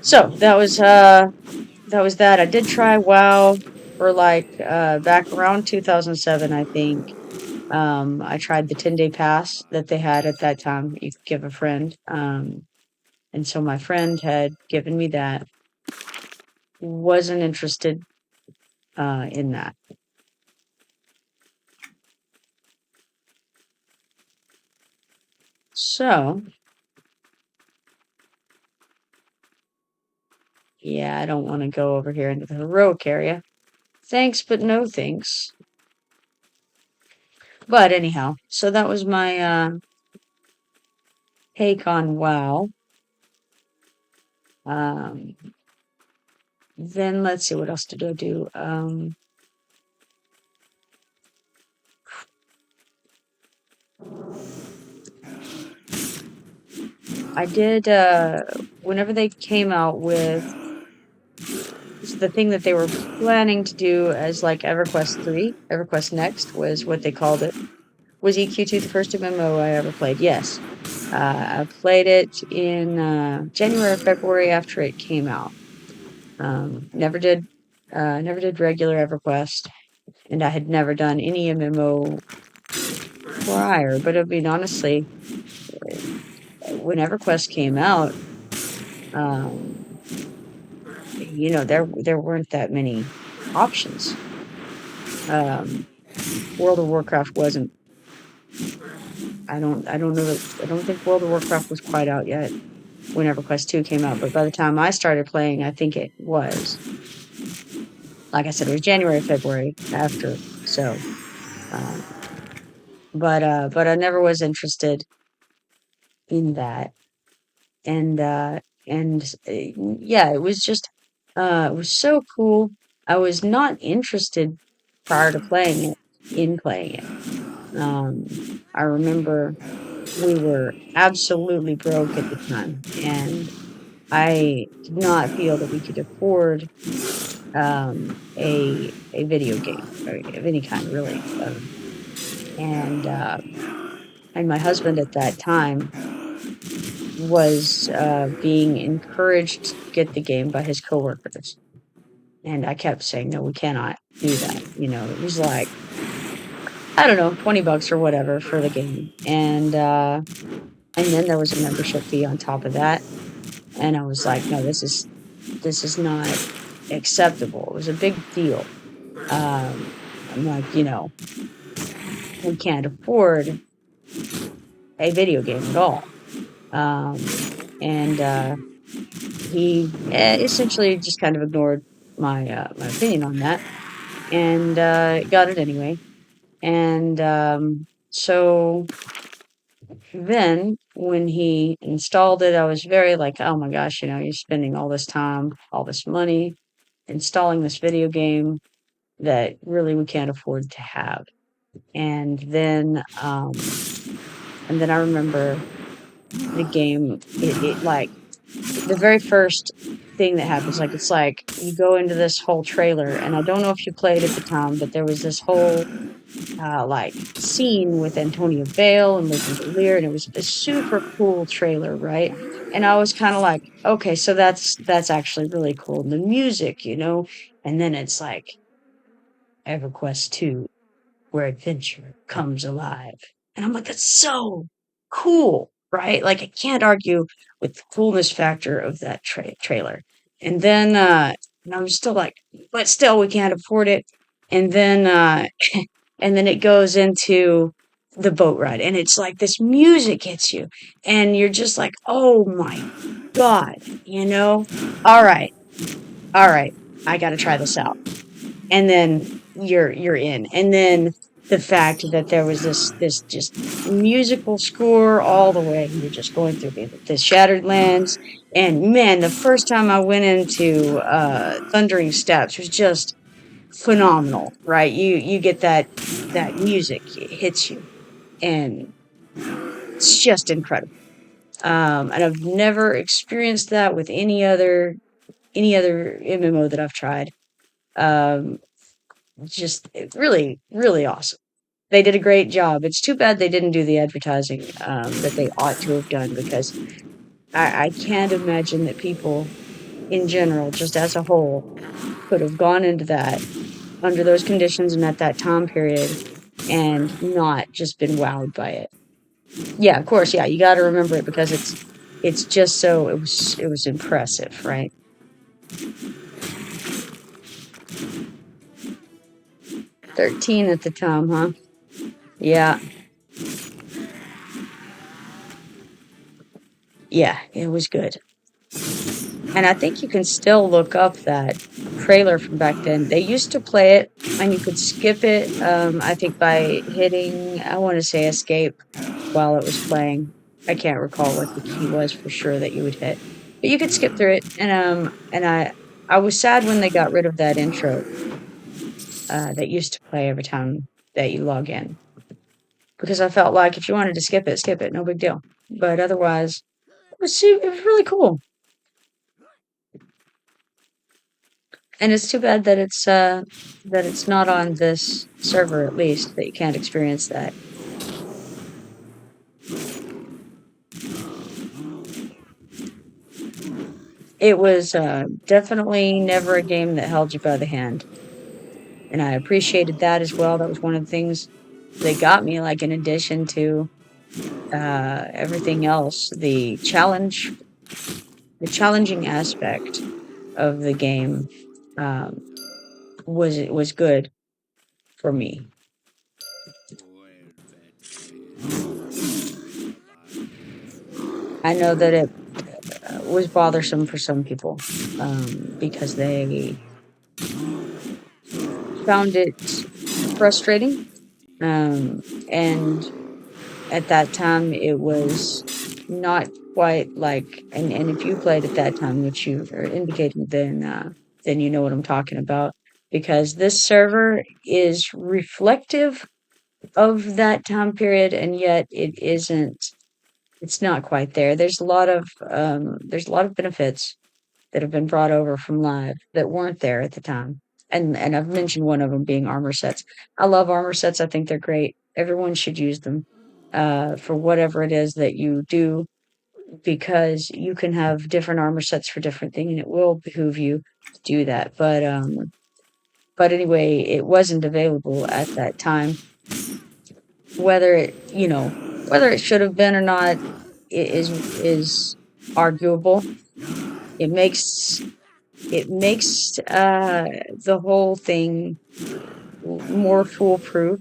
So that was that. I did try WoW for like back around 2007, I think. I tried the 10-day pass that they had at that time. You could give a friend. And so my friend had given me that. Wasn't interested in that. So yeah, I don't want to go over here into the heroic area. Thanks, but no thanks. But anyhow, so that was my take on WoW. Um, then let's see, what else did I do? I did whenever they came out with the thing that they were planning to do as like EverQuest 3, EverQuest Next was what they called it. Was EQ2 the first MMO I ever played? Yes. I played it in January or February after it came out. Never did regular EverQuest, and I had never done any MMO prior. But I mean, honestly, when EverQuest came out, you know, there weren't that many options. World of Warcraft wasn't. I don't know that. I don't think World of Warcraft was quite out yet when EverQuest 2 came out. But by the time I started playing, I think it was. Like I said, it was January, February after. So, but I never was interested in that. And yeah, it was just it was so cool. I was not interested prior to playing it in playing it. I remember we were absolutely broke at the time, and I did not feel that we could afford a video game of any kind, really. And my husband at that time was being encouraged to get the game by his coworkers, and I kept saying, "No, we cannot do that." You know, it was like, I don't know, $20 or whatever for the game, and then there was a membership fee on top of that, and I was like, "No, this is not acceptable." It was a big deal. I'm like, you know, we can't afford a video game at all. And he essentially just kind of ignored my my opinion on that, and got it anyway. And so then when he installed it, I was very like, oh my gosh, you know, you're spending all this time, all this money installing this video game that really we can't afford to have. And then I remember the game, it like the very first thing that happens, like it's like you go into this whole trailer, and I don't know if you played at the time, but there was this whole like scene with Antonia Vale and Lincoln Lear, and it was a super cool trailer, right? And I was kind of like, okay, so that's actually really cool. And the music, you know, and then it's like EverQuest 2, where adventure comes alive. And I'm like, that's so cool, right? Like, I can't argue with the coolness factor of that trailer. And then, and I'm still like, but still, we can't afford it. And then, and then it goes into the boat ride, and it's like this music hits you, and you're just like, oh my God, you know? All right, all right, I got to try this out. And then you're in. And then the fact that there was this just musical score all the way, and you're just going through the Shattered Lands. And man, the first time I went into Thundering Steps was just phenomenal, right? You get that music, it hits you, and it's just incredible. And I've never experienced that with any other MMO that I've tried. Um, just really, really awesome. They did a great job. It's too bad they didn't do the advertising that they ought to have done, because I can't imagine that people in general, just as a whole, could have gone into that under those conditions and at that time period and not just been wowed by it. Yeah, of course, yeah, you got to remember it because it's just so it was impressive, right? 13 at the time, huh? Yeah. Yeah, it was good. And I think you can still look up that trailer from back then. They used to play it and you could skip it, I think by hitting, I want to say escape while it was playing. I can't recall what the key was for sure that you would hit. But you could skip through it, and I was sad when they got rid of that intro that used to play every time that you log in. Because I felt like if you wanted to skip it, no big deal. But otherwise, it was really cool. And it's too bad that it's not on this server, at least, that you can't experience that. It was definitely never a game that held you by the hand. And I appreciated that as well. That was one of the things that got me, like, in addition to everything else, the challenging aspect of the game um, was good for me. I know that it was bothersome for some people because they found it frustrating. And at that time, it was not quite like, and if you played at that time, which you are indicating, then you know what I'm talking about, because this server is reflective of that time period, and yet it isn't. It's not quite there. There's a lot of benefits that have been brought over from live that weren't there at the time. And I've mentioned one of them being armor sets. I love armor sets. I think they're great. Everyone should use them for whatever it is that you do, because you can have different armor sets for different things, and it will behoove you to do that. But anyway, it wasn't available at that time. Whether it should have been or not is arguable. It makes the whole thing more foolproof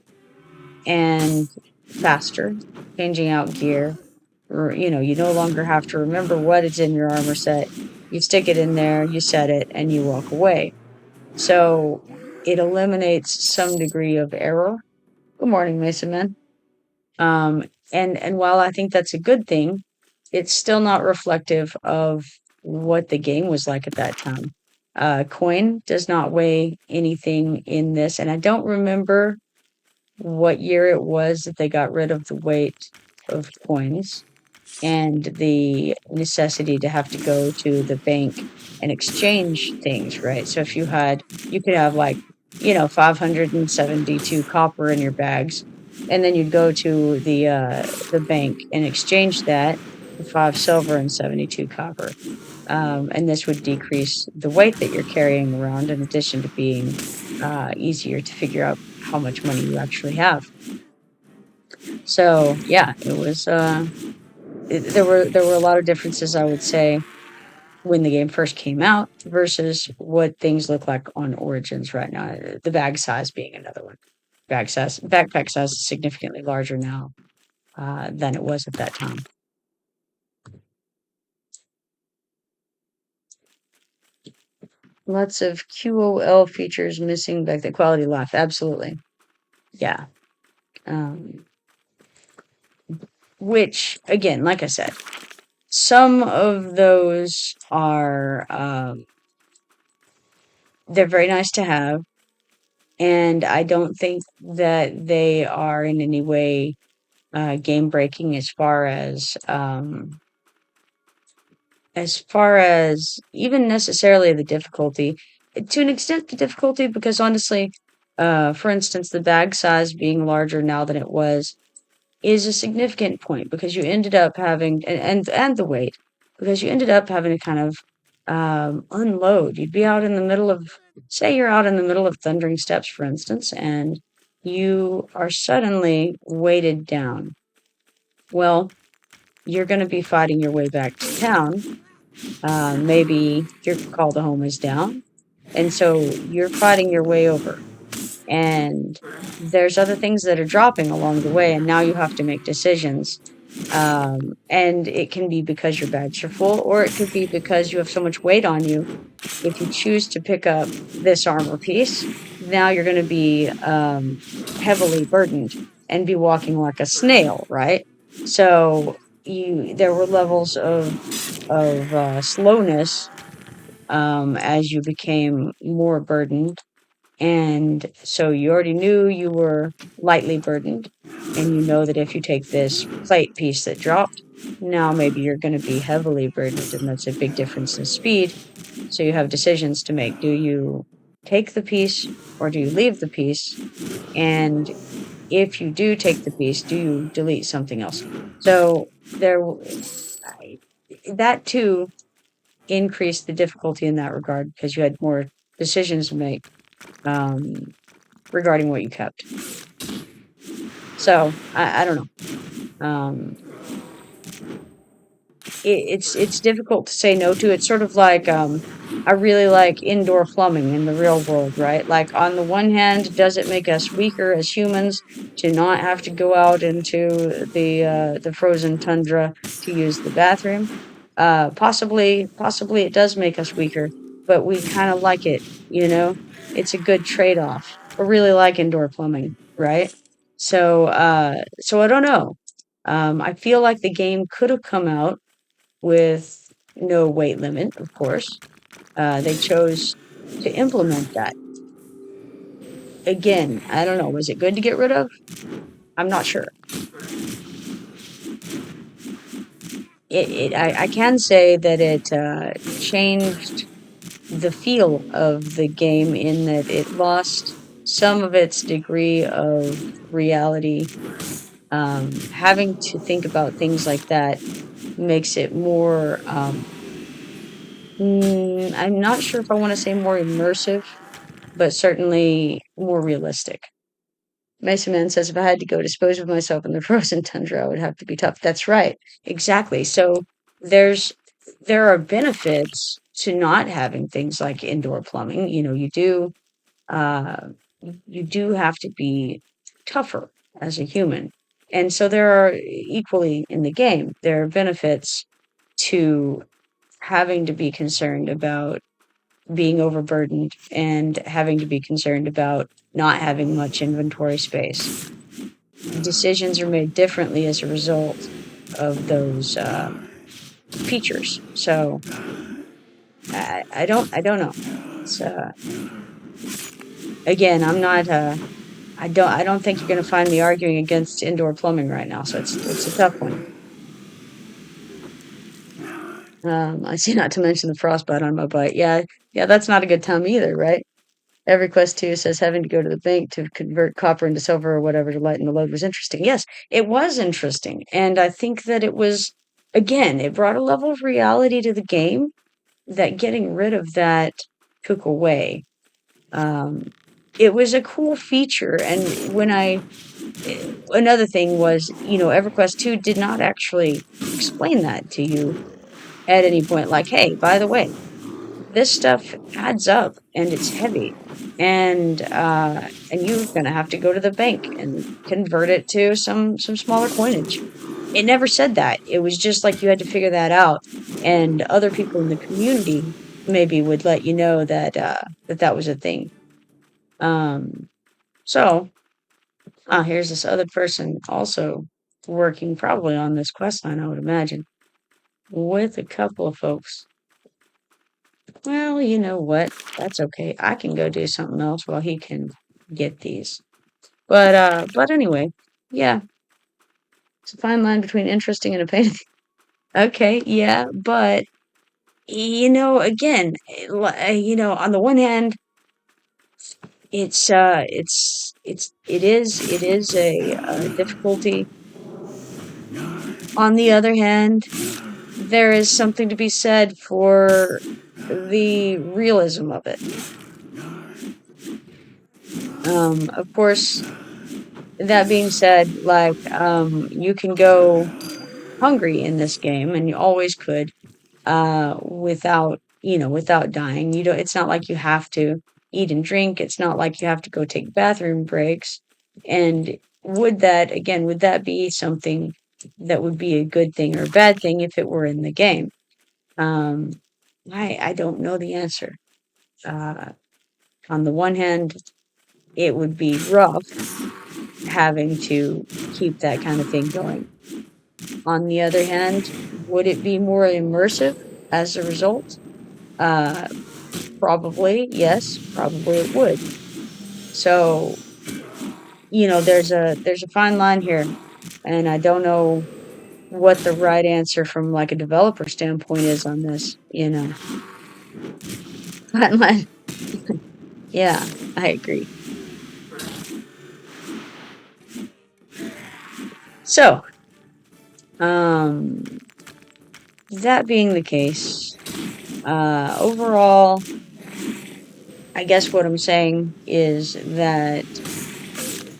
and faster, changing out gear. Or, you no longer have to remember what is in your armor set. You stick it in there, you set it, and you walk away. So it eliminates some degree of error. Good morning, Mason Man. Um, and while I think that's a good thing, it's still not reflective of what the game was like at that time. Coin does not weigh anything in this, and I don't remember what year it was that they got rid of the weight of coins and the necessity to have to go to the bank and exchange things, right? So if you could have, like, 572 copper in your bags, and then you'd go to the bank and exchange that for 5 silver and 72 copper. And this would decrease the weight that you're carrying around, in addition to being easier to figure out how much money you actually have. So yeah, there were a lot of differences, I would say, when the game first came out versus what things look like on Origins right now. The bag size being another one. Backpack size is significantly larger now than it was at that time. Lots of QOL features missing back the quality of life. Absolutely. Yeah. Um, which, again, like I said, some of those are they're very nice to have, and I don't think that they are in any way game breaking as far as even necessarily the difficulty. To an extent, the difficulty, because honestly, For instance, the bag size being larger now than it was is a significant point because you ended up having and the weight because you ended up having to kind of unload. You'd be out in the middle of, say you're out in the middle of Thundering Steps, for instance, and you are suddenly weighted down. Well, you're going to be fighting your way back to town. Maybe your call to home is down, and so you're fighting your way over. And there's other things that are dropping along the way, and now you have to make decisions. And it can be because your bags are full, or it could be because you have so much weight on you. If you choose to pick up this armor piece, now you're going to be heavily burdened and be walking like a snail, right? So there were levels of slowness as you became more burdened, and so you already knew you were lightly burdened, and you know that if you take this plate piece that dropped, now maybe you're going to be heavily burdened, and that's a big difference in speed. So you have decisions to make. Do you take the piece or do you leave the piece? And if you do take the piece, do you delete something else? So that too increased the difficulty in that regard because you had more decisions to make. Regarding what you kept. So I don't know. It's difficult to say no to. It's sort of like I really like indoor plumbing in the real world, right? Like on the one hand, does it make us weaker as humans to not have to go out into the frozen tundra to use the bathroom? Possibly it does make us weaker, but we kind of like it, you know? It's a good trade-off. I really like indoor plumbing, right? So I don't know. I feel like the game could have come out with no weight limit, of course. They chose to implement that. Again, I don't know. Was it good to get rid of? I'm not sure. I can say that it changed the feel of the game in that it lost some of its degree of reality. Having to think about things like that makes it more, I'm not sure if I want to say more immersive, but certainly more realistic. Mason Man says, if I had to go dispose of myself in the frozen tundra, I would have to be tough. That's right. Exactly. So there's there are benefits to not having things like indoor plumbing. You know, uh you do have to be tougher as a human. And so there are equally in the game, there are benefits to having to be concerned about being overburdened and having to be concerned about not having much inventory space. Decisions are made differently as a result of those features. So I don't know. It's, again, I'm not. I don't think you're going to find me arguing against indoor plumbing right now. So it's a tough one. I see. Not to mention the frostbite on my butt. Yeah, that's not a good time either, right? EverQuest 2 says having to go to the bank to convert copper into silver or whatever to lighten the load was interesting. Yes, it was interesting. And I think that it was, again, it brought a level of reality to the game that getting rid of that took away. Um, it was a cool feature. And another thing was, EverQuest 2 did not actually explain that to you at any point. Like, hey, by the way, this stuff adds up and it's heavy, and you're gonna have to go to the bank and convert it to some smaller coinage. It never said that. It was just like you had to figure that out, and other people in the community maybe would let you know that that was a thing. Um, so here's this other person also working probably on this quest line, I would imagine, with a couple of folks. Well, you know what? That's okay. I can go do something else while he can get these. But anyway, yeah, it's a fine line between interesting and a pain. Okay, yeah, but again, on the one hand, it is a difficulty. On the other hand, there is something to be said for the realism of it. Of course, that being said, like, you can go hungry in this game, and you always could, without dying. It's not like you have to eat and drink. It's not like you have to go take bathroom breaks. And would that be something that would be a good thing or a bad thing if it were in the game? Um, I don't know the answer. Uh, on the one hand, it would be rough having to keep that kind of thing going. On the other hand, would it be more immersive as a result? Uh, Probably, yes, probably it would. So, there's a fine line here, and I don't know what the right answer from like a developer standpoint is on this. Fine line. Yeah, I agree. So, um, that being the case, overall, I guess what I'm saying is that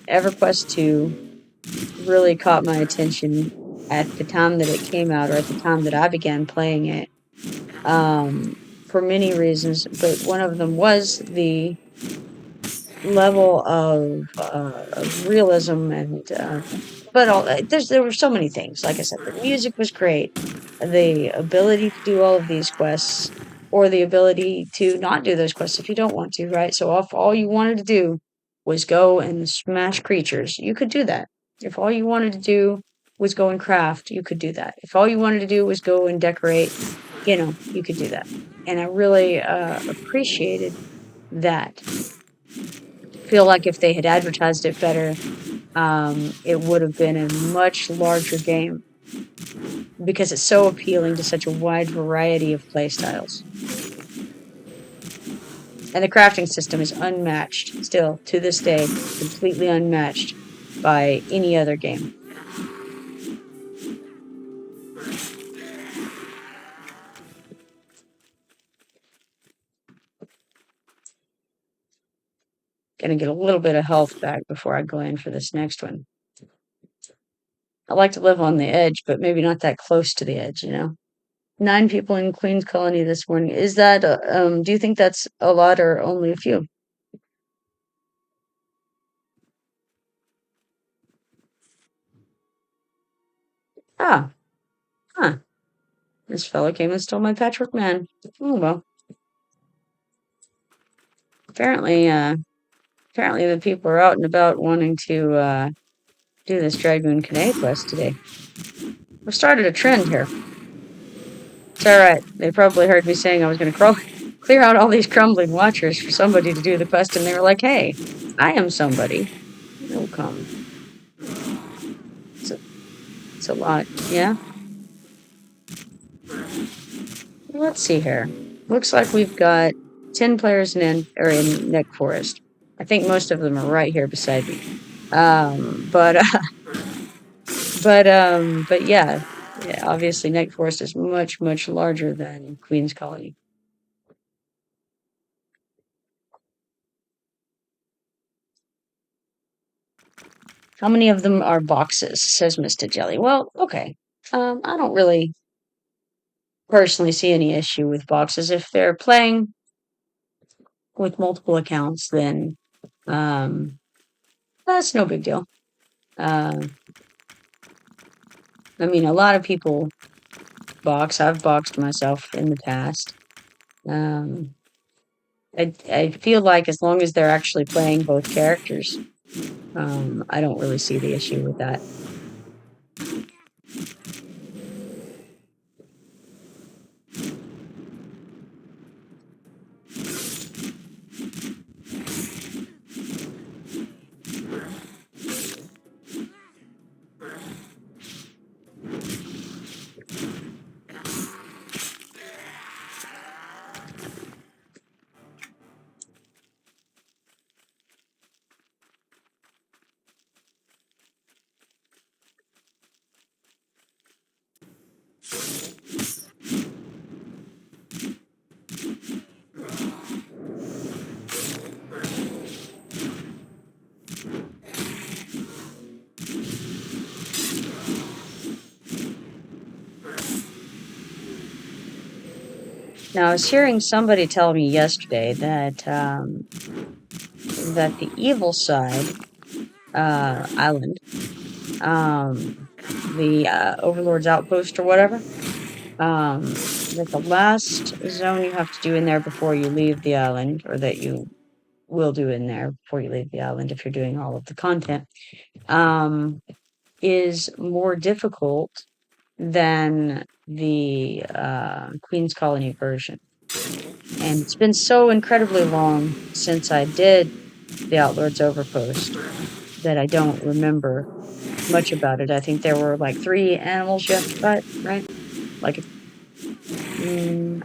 EverQuest 2 really caught my attention at the time that it came out, or at the time that I began playing it, um, for many reasons, but one of them was the level of realism, and but there were so many things. Like I said, the music was great, the ability to do all of these quests, or the ability to not do those quests if you don't want to, right? So if all you wanted to do was go and smash creatures, you could do that. If all you wanted to do was go and craft, you could do that. If all you wanted to do was go and decorate, you could do that. And I really appreciated that. Feel like if they had advertised it better, it would have been a much larger game, because it's so appealing to such a wide variety of playstyles. And the crafting system is unmatched, still, to this day, completely unmatched by any other game. Gonna get a little bit of health back before I go in for this next one. I like to live on the edge, but maybe not that close to the edge. 9 people in Queen's Colony this morning. Is that, do you think that's a lot or only a few? Ah, huh. This fellow came and stole my patchwork man. Oh well. Apparently, apparently the people are out and about wanting to do this Dragoon K'naea quest today. We've started a trend here. It's alright. They probably heard me saying I was going to clear out all these crumbling watchers for somebody to do the quest, and they were like, hey, I am somebody. They'll come. It's a lot, yeah? Let's see here. Looks like we've got 10 players in Neck Forest. I think most of them are right here beside me. But but yeah, obviously Neck Forest is much, much larger than Queen's Colony. How many of them are boxes? Says Mr. Jelly. Well, okay. I don't really personally see any issue with boxes. If they're playing with multiple accounts, then um, that's no big deal. Uh, I mean, a lot of people box. I've boxed myself in the past. Um, I feel like as long as they're actually playing both characters, I don't really see the issue with that. Now, I was hearing somebody tell me yesterday that that the evil side island, the Overlord's Outpost or whatever, that the last zone you have to do in there before you leave the island, or that you will do in there before you leave the island if you're doing all of the content, is more difficult than the Queen's Colony version. And it's been so incredibly long since I did the Outlord's Overpost that I don't remember much about it. I think there were like 3 animals you have to fight, right? Like,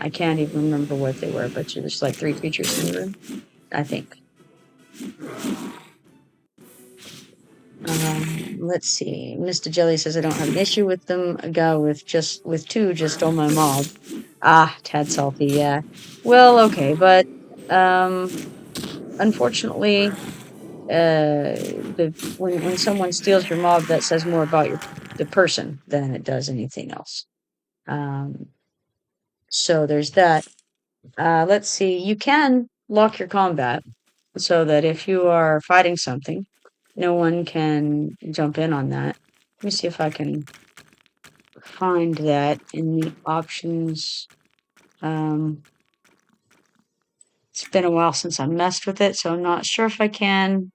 I can't even remember what they were, but there's like 3 creatures in the room, I think. Let's see. Mr. Jelly says I don't have an issue with them. A guy with 2 just stole my mob. Ah, tad salty, yeah. Well, okay, but unfortunately, when someone steals your mob, that says more about the person than it does anything else. So there's that. Let's see. You can lock your combat so that if you are fighting something, no one can jump in on that. Let me see if I can find that in the options. It's been a while since I messed with it, so I'm not sure if I can.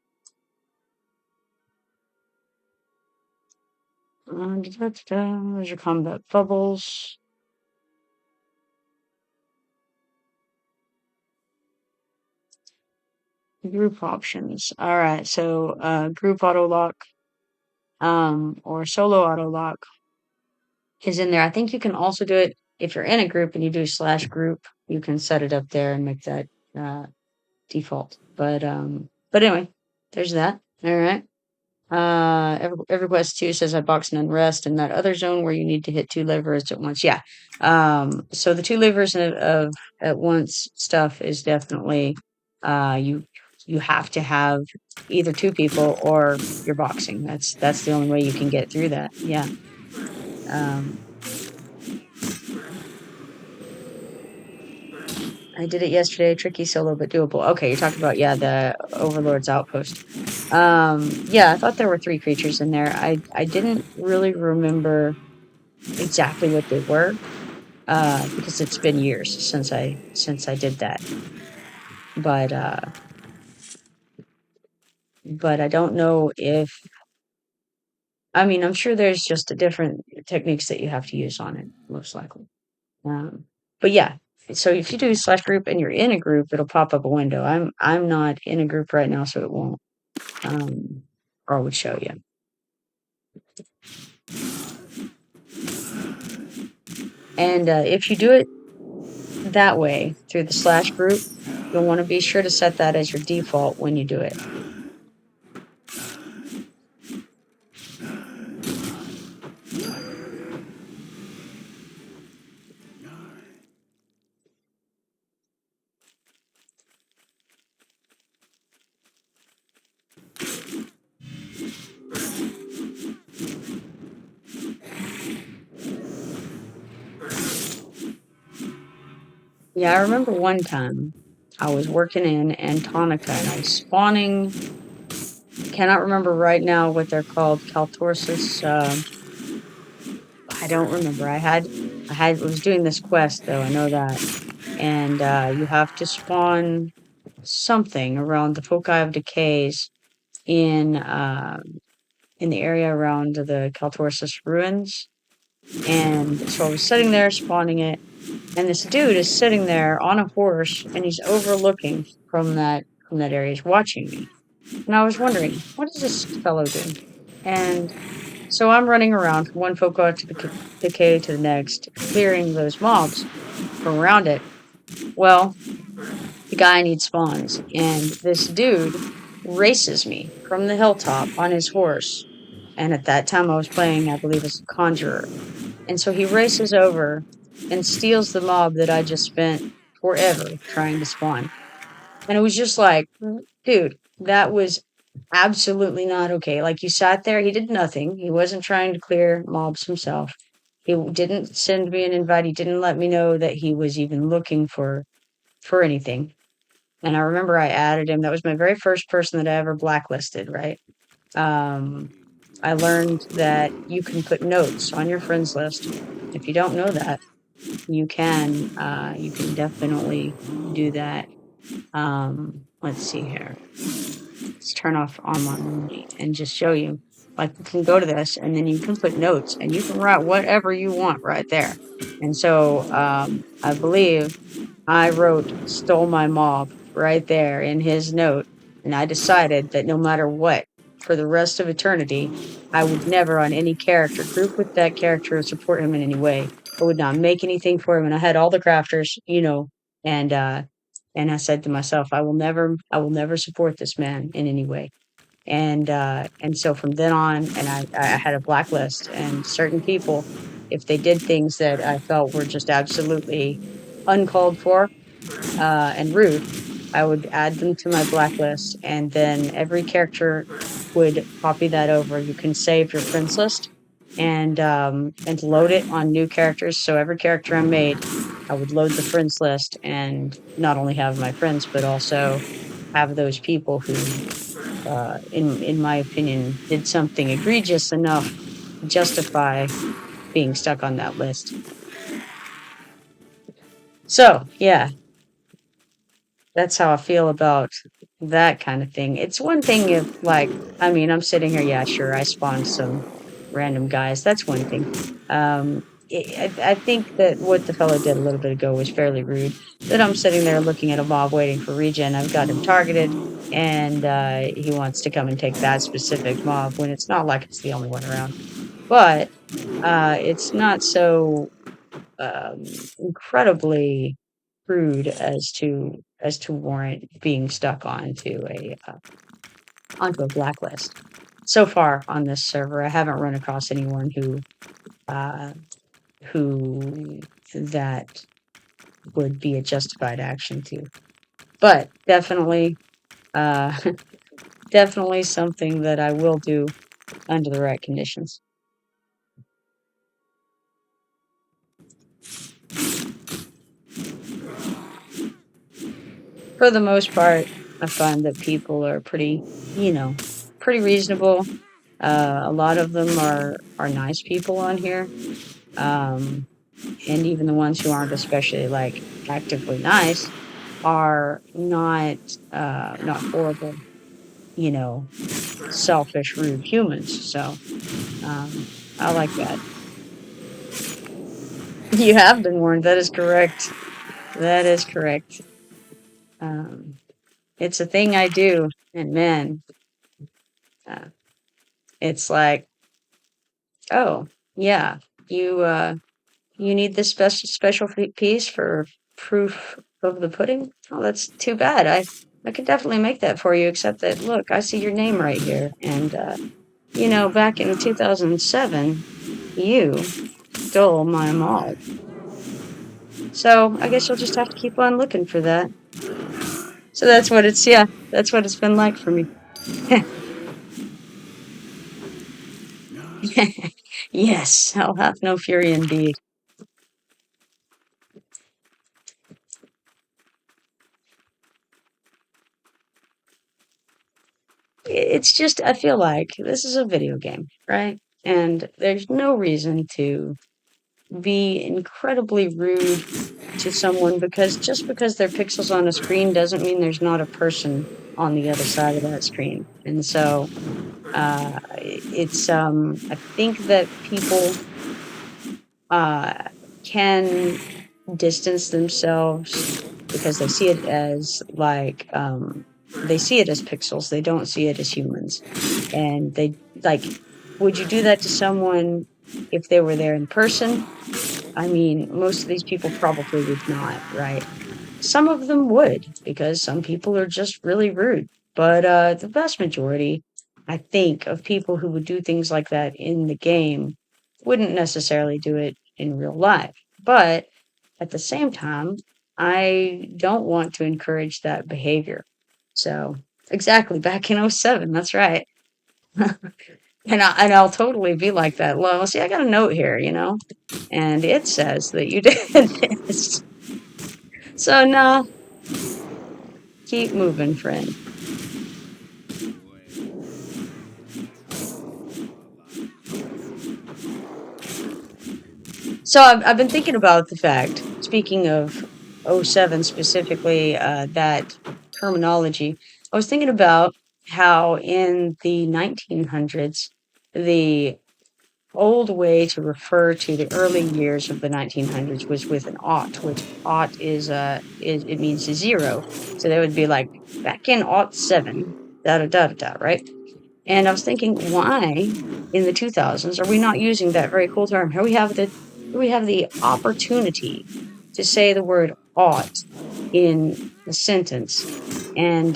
There's your combat bubbles. Group options. All right, so group auto lock or solo auto lock is in there. I think you can also do it if you're in a group and you do /group. You can set it up there and make that default. But anyway, there's that. All right. EverQuest 2 says I box and unrest in that other zone where you need to hit 2 levers at once. Yeah. So the 2 levers of at once stuff is definitely you have to have either 2 people or you're boxing. That's the only way you can get through that. Yeah. I did it yesterday, tricky solo but doable. Okay, you're talking about the Overlord's Outpost. Yeah, I thought there were 3 creatures in there. I didn't really remember exactly what they were, because it's been years since I did that. But I don't know if I'm sure there's just different techniques that you have to use on it, most likely. But yeah, so if you do /group and you're in a group, it'll pop up a window. I'm not in a group right now, so it won't. Or I would show you. And if you do it that way through the /group, you'll want to be sure to set that as your default when you do it. Yeah, I remember one time I was working in Antonica and I was spawning. Cannot remember right now what they're called. Kaltorsis. I don't remember. I was doing this quest though. I know that, and you have to spawn something around the foci of decays in the area around the Kaltorsis ruins. And so I was sitting there spawning it, and this dude is sitting there on a horse, and he's overlooking from that area. He's watching me, and I was wondering, what is this fellow doing? And so I'm running around from one foci to the decay to the next, clearing those mobs from around it. Well, the guy needs spawns, and this dude races me from the hilltop on his horse. And at that time I was playing, I believe, as a conjurer. And so he races over and steals the mob that I just spent forever trying to spawn. And it was just like, dude, that was absolutely not okay. Like, you sat there, he did nothing. He wasn't trying to clear mobs himself. He didn't send me an invite. He didn't let me know that he was even looking for anything. And I remember I added him. That was my very first person that I ever blacklisted, right? Um, I learned that you can put notes on your friends list. If you don't know that, you can definitely do that. Let's see here. Let's turn off online only and just show you. Like you can go to this and then you can put notes and you can write whatever you want right there. And so I believe I wrote "stole my mob" right there in his note, and I decided that no matter what, for the rest of eternity, I would never on any character group with that character or support him in any way. I would not make anything for him, and I had all the crafters, and and I said to myself, I will never support this man in any way. And so from then on, and I had a blacklist, and certain people, if they did things that I felt were just absolutely uncalled for, and rude, I would add them to my blacklist, and then every character would copy that over. You can save your friends list and load it on new characters. So every character I made, I would load the friends list and not only have my friends, but also have those people who, in my opinion, did something egregious enough to justify being stuck on that list. So yeah, that's how I feel about that kind of thing. It's one thing if, like, I mean, I'm sitting here, yeah, sure, I spawned some random guys. That's one thing. I think that what the fellow did a little bit ago was fairly rude. That I'm sitting there looking at a mob waiting for regen. I've got him targeted, and he wants to come and take that specific mob when it's not like it's the only one around. But it's not so incredibly rude as to warrant being stuck onto a blacklist. So far on this server, I haven't run across anyone uh, who that would be a justified action to. But definitely, uh, definitely something that I will do under the right conditions. For the most part, I find that people are pretty, pretty reasonable. A lot of them are nice people on here. And even the ones who aren't especially like actively nice are not horrible, you know, selfish, rude humans. So I like that. You have been warned. That is correct. That is correct. Um, it's a thing I do, and man, uh, it's like, oh yeah, you need this special piece for proof of the pudding? Oh, that's too bad. I could definitely make that for you, except that look, I see your name right here, and back in 2007, you stole my mob. So I guess you'll just have to keep on looking for that. So that's what it's been like for me. Yes, I'll have no fury indeed. It's just, I feel like this is a video game, right? And there's no reason to be incredibly rude to someone because just because they're pixels on a screen doesn't mean there's not a person on the other side of that screen. And so I think that people can distance themselves because they see it as like they see it as pixels, they don't see it as humans. And they like, would you do that to someone if they were there in person? I mean, most of these people probably would not, right? Some of them would, because some people are just really rude. But the vast majority, I think, of people who would do things like that in the game wouldn't necessarily do it in real life. But at the same time, I don't want to encourage that behavior. So, exactly, back in '07, that's right. And I'll totally be like that. Well, see, I got a note here, and it says that you did this. So no, keep moving, friend. So I've been thinking about the fact, speaking of '07 specifically, that terminology, I was thinking about how in the 1900s, the old way to refer to the early years of the 1900s was with an aught, which aught is it means zero. So that would be like back in '07, da da da da da, right? And I was thinking, why in the 2000s are we not using that very cool term? Here we have the opportunity to say the word ought in a sentence and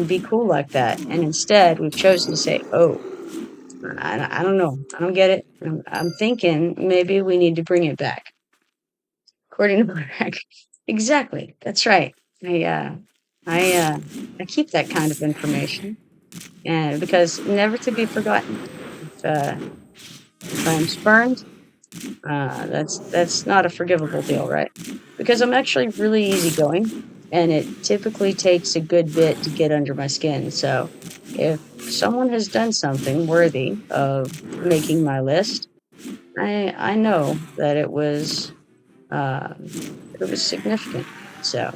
be cool like that. And instead, we've chosen to say, oh, I don't know. I don't get it. I'm thinking maybe we need to bring it back. According to Mark. Exactly. That's right. I, uh, I, uh, I keep that kind of information and because never to be forgotten. If I am spurned, that's not a forgivable deal, right? Because I'm actually really easygoing, and it typically takes a good bit to get under my skin. So, if someone has done something worthy of making my list, I know that it was significant. So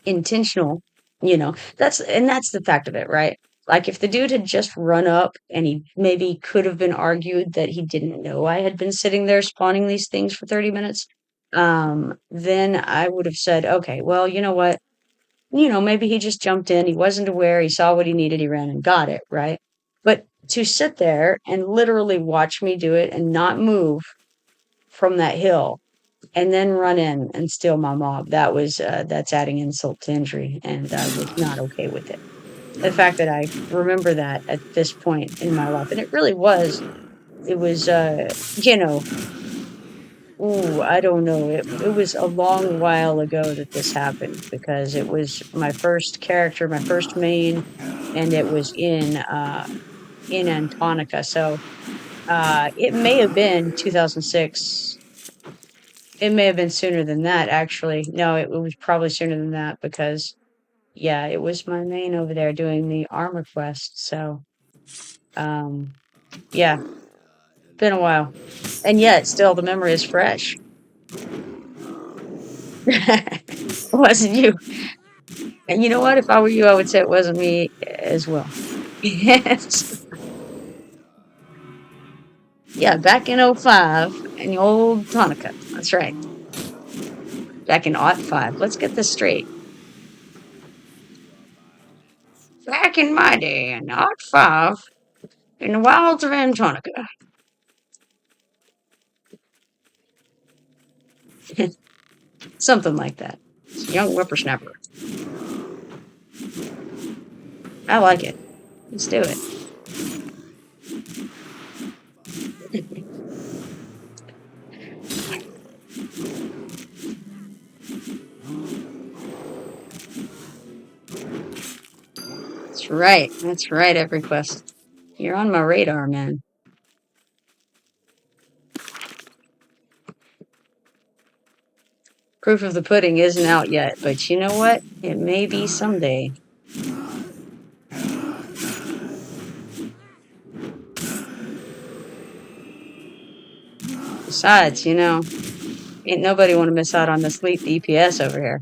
intentional, that's the fact of it, right? Like if the dude had just run up and he maybe could have been argued that he didn't know I had been sitting there spawning these things for 30 minutes, then I would have said, okay, well, you know what? Maybe he just jumped in, he wasn't aware, he saw what he needed, he ran and got it, right? But to sit there and literally watch me do it and not move from that hill and then run in and steal my mob. That's adding insult to injury, and I was not okay with it. The fact that I remember that at this point in my life, and it was, ooh, I don't know. It was a long while ago that this happened because it was my first character, my first main, and it was in Antonica. So it may have been 2006. It may have been sooner than that, actually. No, it was probably sooner than that because, yeah, it was my main over there doing the armor quest. So, um, yeah, been a while. And yet, still, the memory is fresh. It wasn't you. And you know what? If I were you, I would say it wasn't me as well. Yes. Yeah, back in '05 in the old Tonica. That's right. Back in '05. Let's get this straight. Back in my day in '05 in the wilds of Antonica. Something like that. It's a young whippersnapper. I like it. Let's do it. That's right. That's right, EverQuest. You're on my radar, man. Proof of the pudding isn't out yet, but you know what? It may be someday. Besides, ain't nobody want to miss out on this elite DPS over here.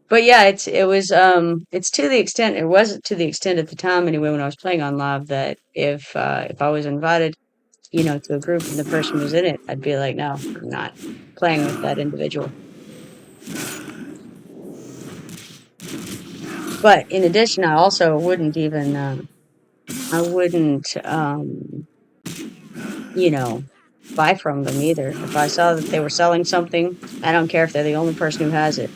But yeah, it's to the extent it wasn't to the extent at the time anyway when I was playing on live that if I was invited, to a group and the person was in it, I'd be like, no, I'm not playing with that individual. But in addition, I also wouldn't even I wouldn't you know buy from them either. If I saw that they were selling something, I don't care if they're the only person who has it.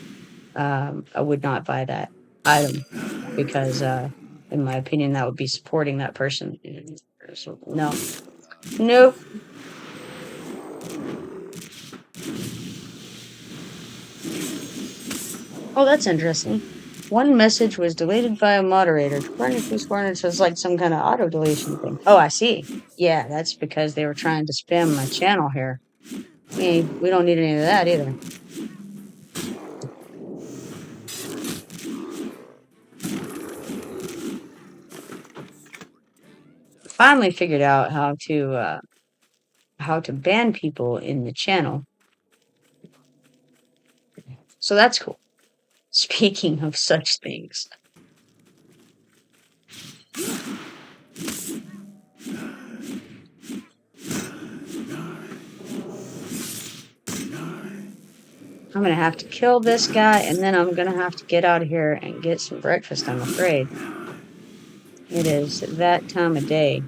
I would not buy that item because, in my opinion, that would be supporting that person. So, no, nope. Oh, that's interesting. One message was deleted by a moderator. According to Corners, was like some kind of auto deletion thing. Oh, I see. Yeah, that's because they were trying to spam my channel here. We don't need any of that either. Finally figured out how to ban people in the channel. So that's cool. Speaking of such things. I'm going to have to kill this guy, and then I'm going to have to get out of here and get some breakfast, I'm afraid. It is that time of day.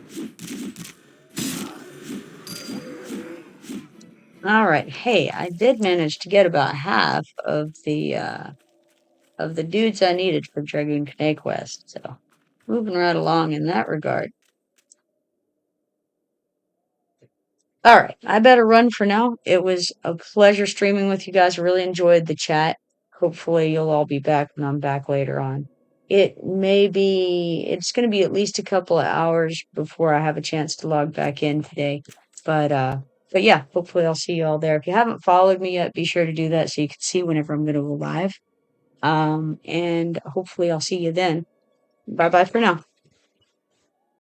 All right. Hey, I did manage to get about half of the dudes I needed for Dragoon K'naea quest, so moving right along in that regard. All right, I better run for now. It was a pleasure streaming with you guys. I really enjoyed the chat. Hopefully, you'll all be back when I'm back later on. It's going to be at least a couple of hours before I have a chance to log back in today. But yeah, hopefully I'll see you all there. If you haven't followed me yet, be sure to do that so you can see whenever I'm going to go live. And hopefully I'll see you then. Bye bye for now.